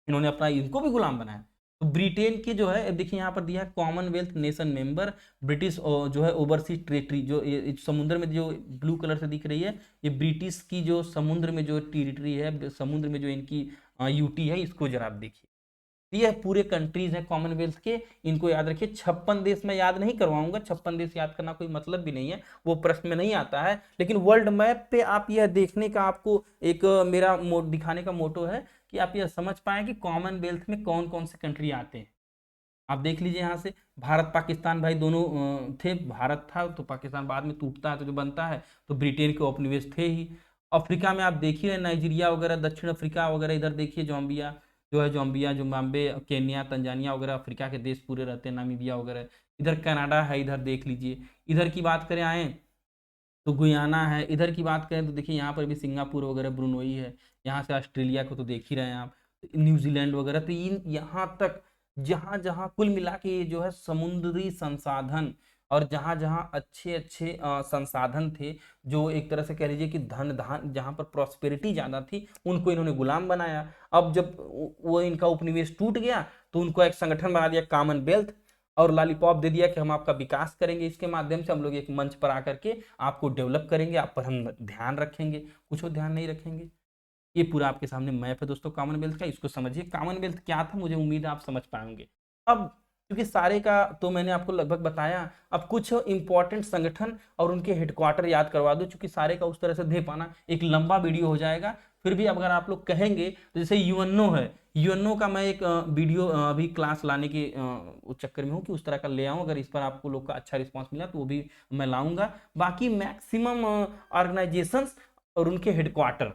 इन्होंने अपना इनको भी गुलाम बनाया। तो ब्रिटेन की जो है देखिए यहाँ पर दिया है कॉमनवेल्थ नेशन मेंबर, ब्रिटिश जो है ओवरसीज टेरिटरी, जो समुद्र में जो ब्लू कलर से दिख रही है, ये ब्रिटिश की जो समुद्र में जो टेरिटरी है, समुद्र में जो इनकी यूटी है, इसको जरा आप देखिए। ये पूरे कंट्रीज हैं कॉमनवेल्थ के, इनको याद रखिए। 56 देश मैं याद नहीं करवाऊंगा, 56 देश याद करना कोई मतलब भी नहीं है, वो प्रश्न में नहीं आता है। लेकिन वर्ल्ड मैप पे आप यह देखने का, आपको एक मेरा दिखाने का मोटो है कि आप यह समझ पाए कि कॉमनवेल्थ में कौन कौन से कंट्री आते हैं। आप देख लीजिए यहाँ से, भारत पाकिस्तान भाई दोनों थे। भारत था तो पाकिस्तान बाद में टूटता है तो जो बनता है, तो ब्रिटेन के उपनिवेश थे ही। अफ्रीका में आप देखिए नाइजीरिया वगैरह, दक्षिण अफ्रीका वगैरह, इधर देखिए जोम्बिया जो है, जोम्बिया जुम्बाम्बे, केन्या, तंजानिया वगैरह अफ्रीका के देश पूरे रहते हैं, नामीबिया वगैरह। इधर कनाडा है, इधर देख लीजिए। इधर की बात करें आए तो गुयाना है। इधर की बात करें तो देखिए यहाँ पर भी सिंगापुर वगैरह, ब्रुनोई है। यहाँ से ऑस्ट्रेलिया को तो देख ही रहे हैं आप, न्यूजीलैंड वगैरह। तो इन यहाँ तक जहाँ जहाँ कुल मिला के ये जो है समुद्री संसाधन, और जहाँ जहाँ अच्छे अच्छे संसाधन थे, जो एक तरह से कह लीजिए कि धन धान, जहाँ पर प्रॉस्पेरिटी ज्यादा थी, उनको इन्होंने गुलाम बनाया। अब जब वो इनका उपनिवेश टूट गया, तो उनको एक संगठन बना दिया कॉमनवेल्थ, और लॉलीपॉप दे दिया कि हम आपका विकास करेंगे, इसके माध्यम से हम लोग एक मंच पर आकर के आपको डेवलप करेंगे, आप पर हम ध्यान रखेंगे। कुछ ध्यान नहीं रखेंगे। ये पूरा आपके सामने मैप है दोस्तों कॉमनवेल्थ का, इसको समझिए। कॉमनवेल्थ क्या था, मुझे उम्मीद है आप समझ पाएंगे। अब क्योंकि सारे का तो मैंने आपको लगभग बताया, अब कुछ इंपॉर्टेंट संगठन और उनके हेडक्वार्टर याद करवा दो, क्योंकि सारे का उस तरह से दे पाना एक लंबा वीडियो हो जाएगा। फिर भी अगर आप लोग कहेंगे तो जैसे यूएनओ है, यूएनओ का मैं एक वीडियो अभी क्लास लाने के उस चक्कर में हूँ कि उस तरह का ले आऊँ। अगर इस पर आपको लोग का अच्छा रिस्पांस मिला तो वो भी मैं लाऊंगा। बाकी मैक्सिमम ऑर्गेनाइजेशंस और उनके हेडक्वार्टर,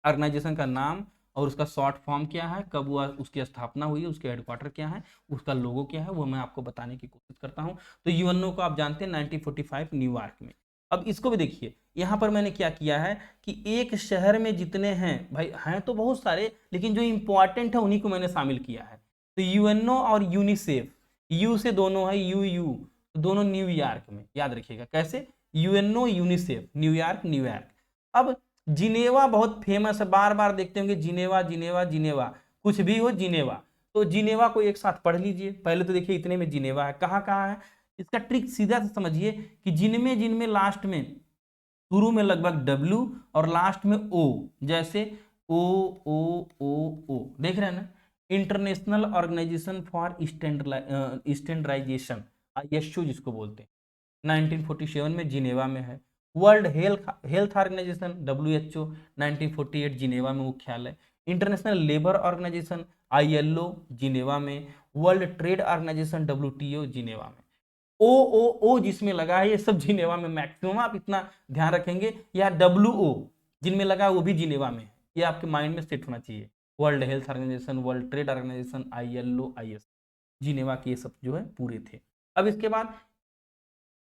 ऑर्गेनाइजेशन का नाम और उसका शॉर्ट फॉर्म क्या है, कब वो उसकी स्थापना हुई है, उसके हेडक्वार्टर क्या है, उसका लोगो क्या है, वो मैं आपको बताने की कोशिश करता हूं। तो यूएनओ को आप जानते हैं 1945 न्यूयॉर्क में। अब इसको भी देखिए, यहां पर मैंने क्या किया है कि एक शहर में जितने हैं भाई, हैं तो बहुत सारे, लेकिन जो इंपॉर्टेंट है उन्हीं को मैंने शामिल किया है। तो यूएनओ और यूनिसेफ, यू से दोनों है, यू दोनों न्यूयॉर्क में, याद रखिएगा कैसे, यूएनओ यूनिसेफ, न्यूयॉर्क न्यूयॉर्क। अब जिनेवा बहुत फेमस है, बार बार देखते होंगे जिनेवा जिनेवा जिनेवा, कुछ भी हो जिनेवा। तो जिनेवा को एक साथ पढ़ लीजिए। पहले तो देखिए इतने में जिनेवा है, कहाँ कहाँ है। इसका ट्रिक सीधा से समझिए कि जिनमें जिनमें लास्ट में, शुरू में लगभग डब्ल्यू और लास्ट में ओ, जैसे ओ ओ ओ ओ, देख रहे हैं ना। International organization for standardization, ISO जिसको बोलते हैं, 1947 में जिनेवा में है। World health health organization WHO, 1948 Geneva में मुख्यालय। International labour organization ILO Geneva में। World trade organization WTO Geneva में। ओ ओ ओ जिसमें लगा है ये सब जिनेवा में मैक्सिमम, आप इतना ध्यान रखेंगे। या डब्ल्यू ओ जिनमें लगा है वो भी जिनेवा में है, ये आपके माइंड में सेट होना चाहिए। World Health Organization, World trade Organization, ILO, IS, Geneva के ये सब जो है पूरे थे। अब इसके बाद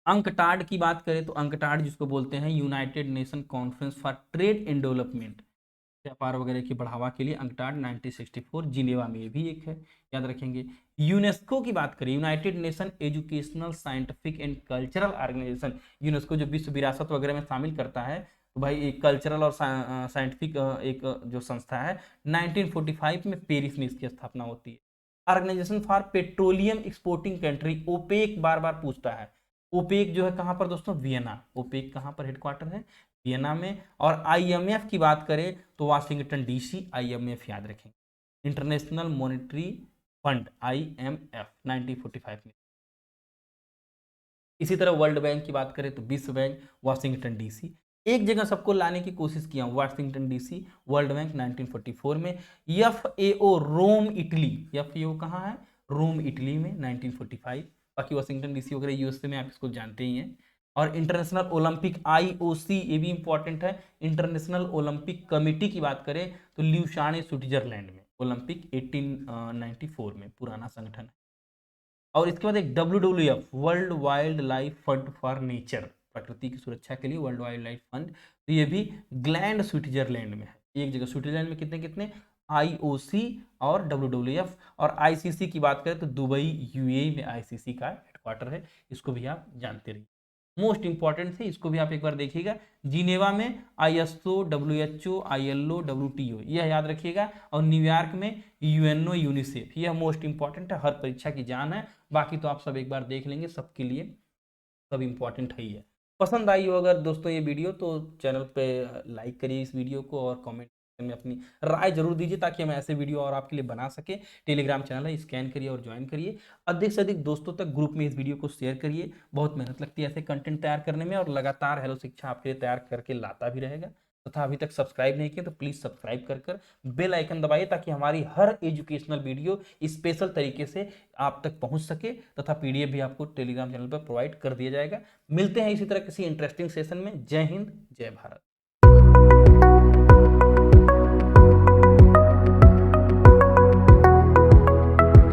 अंकटाड की बात करें तो अंकटाड जिसको बोलते हैं United nation conference for trade and development, व्यापार वगैरह की बढ़ावा के लिए अंकटाड 1964 जिनेवा में, ये भी एक है, याद रखेंगे। यूनेस्को की बात करें, United Nation Educational Scientific and Cultural Organization, UNESCO जो विश्व विरासत वगैरह में शामिल करता है, तो भाई एक कल्चरल और साइंटिफिक एक जो संस्था है, 1945 में पेरिस में इसकी स्थापना होती है। Organization for petroleum exporting country, OPEC बार बार पूछता है। ओपेक जो है कहां पर दोस्तों, वियना। ओपेक कहां पर हेडक्वार्टर है, वियना में। और आईएमएफ की बात करें तो वाशिंगटन डीसी, आईएमएफ याद रखें, इंटरनेशनल मॉनेटरी फंड, आईएमएफ 1945 में। इसी तरह वर्ल्ड बैंक की बात करें तो विश्व बैंक, वाशिंगटन डीसी। एक जगह सबको लाने की कोशिश किया, वाशिंगटन डीसी, वर्ल्ड बैंक 1944 में। एफएओ रोम इटली, एफएओ कहाँ है, रोम इटली में 1945। बाकी वाशिंगटन डीसी वगैरह यूएसए में, आप इसको जानते ही हैं। और इंटरनेशनल ओलंपिक आईओसी, ये भी इंपॉर्टेंट है। इंटरनेशनल ओलंपिक कमेटी की बात करें तो ल्यूशाने स्विट्जरलैंड में, ओलंपिक 1894 में, पुराना संगठन है। और इसके बाद एक WWF, world wild life fund for nature, प्रकृति की सुरक्षा के लिए वर्ल्ड वाइल्ड लाइफ फंड। तो ये भी ग्लैंड स्विट्जरलैंड में है, एक जगह स्विट्जरलैंड में। कितने कितने, आईओसी और डब्ल्यूडब्ल्यूएफ। और आईसीसी की बात करें तो दुबई यूएई में आईसीसी का हेडक्वार्टर है, इसको भी आप जानते रहिए। मोस्ट इंपॉर्टेंट है, इसको भी आप एक बार देखिएगा। जिनेवा में आईएसओ, डब्ल्यूएचओ, आईएलओ, डब्ल्यूटीओ, यह याद रखिएगा। और न्यूयॉर्क में यूएनओ, यूनिसेफ। यह मोस्ट इंपॉर्टेंट है, हर परीक्षा की जान है। बाकी तो आप सब एक बार देख लेंगे, सबके लिए सब इंपॉर्टेंट है ही है। पसंद आई हो अगर दोस्तों ये वीडियो, तो चैनल पे लाइक करिए इस वीडियो को, और कमेंट में अपनी राय जरूर दीजिए, ताकि हम ऐसे वीडियो और आपके लिए बना सके। टेलीग्राम चैनल है, स्कैन करिए और ज्वाइन करिए। अधिक से अधिक दोस्तों तक ग्रुप में इस वीडियो को शेयर करिए। बहुत मेहनत लगती है ऐसे कंटेंट तैयार करने में, और लगातार हेलो शिक्षा आपके लिए तैयार करके लाता भी रहेगा। तथा अभी तक सब्सक्राइब नहीं किया तो प्लीज सब्सक्राइब कर बेल आइकन दबाइए, ताकि हमारी हर एजुकेशनल वीडियो स्पेशल तरीके से आप तक पहुंच सके। तथा पीडीएफ भी आपको टेलीग्राम चैनल पर प्रोवाइड कर दिया जाएगा। मिलते हैं इसी तरह किसी इंटरेस्टिंग सेशन में। जय हिंद, जय भारत।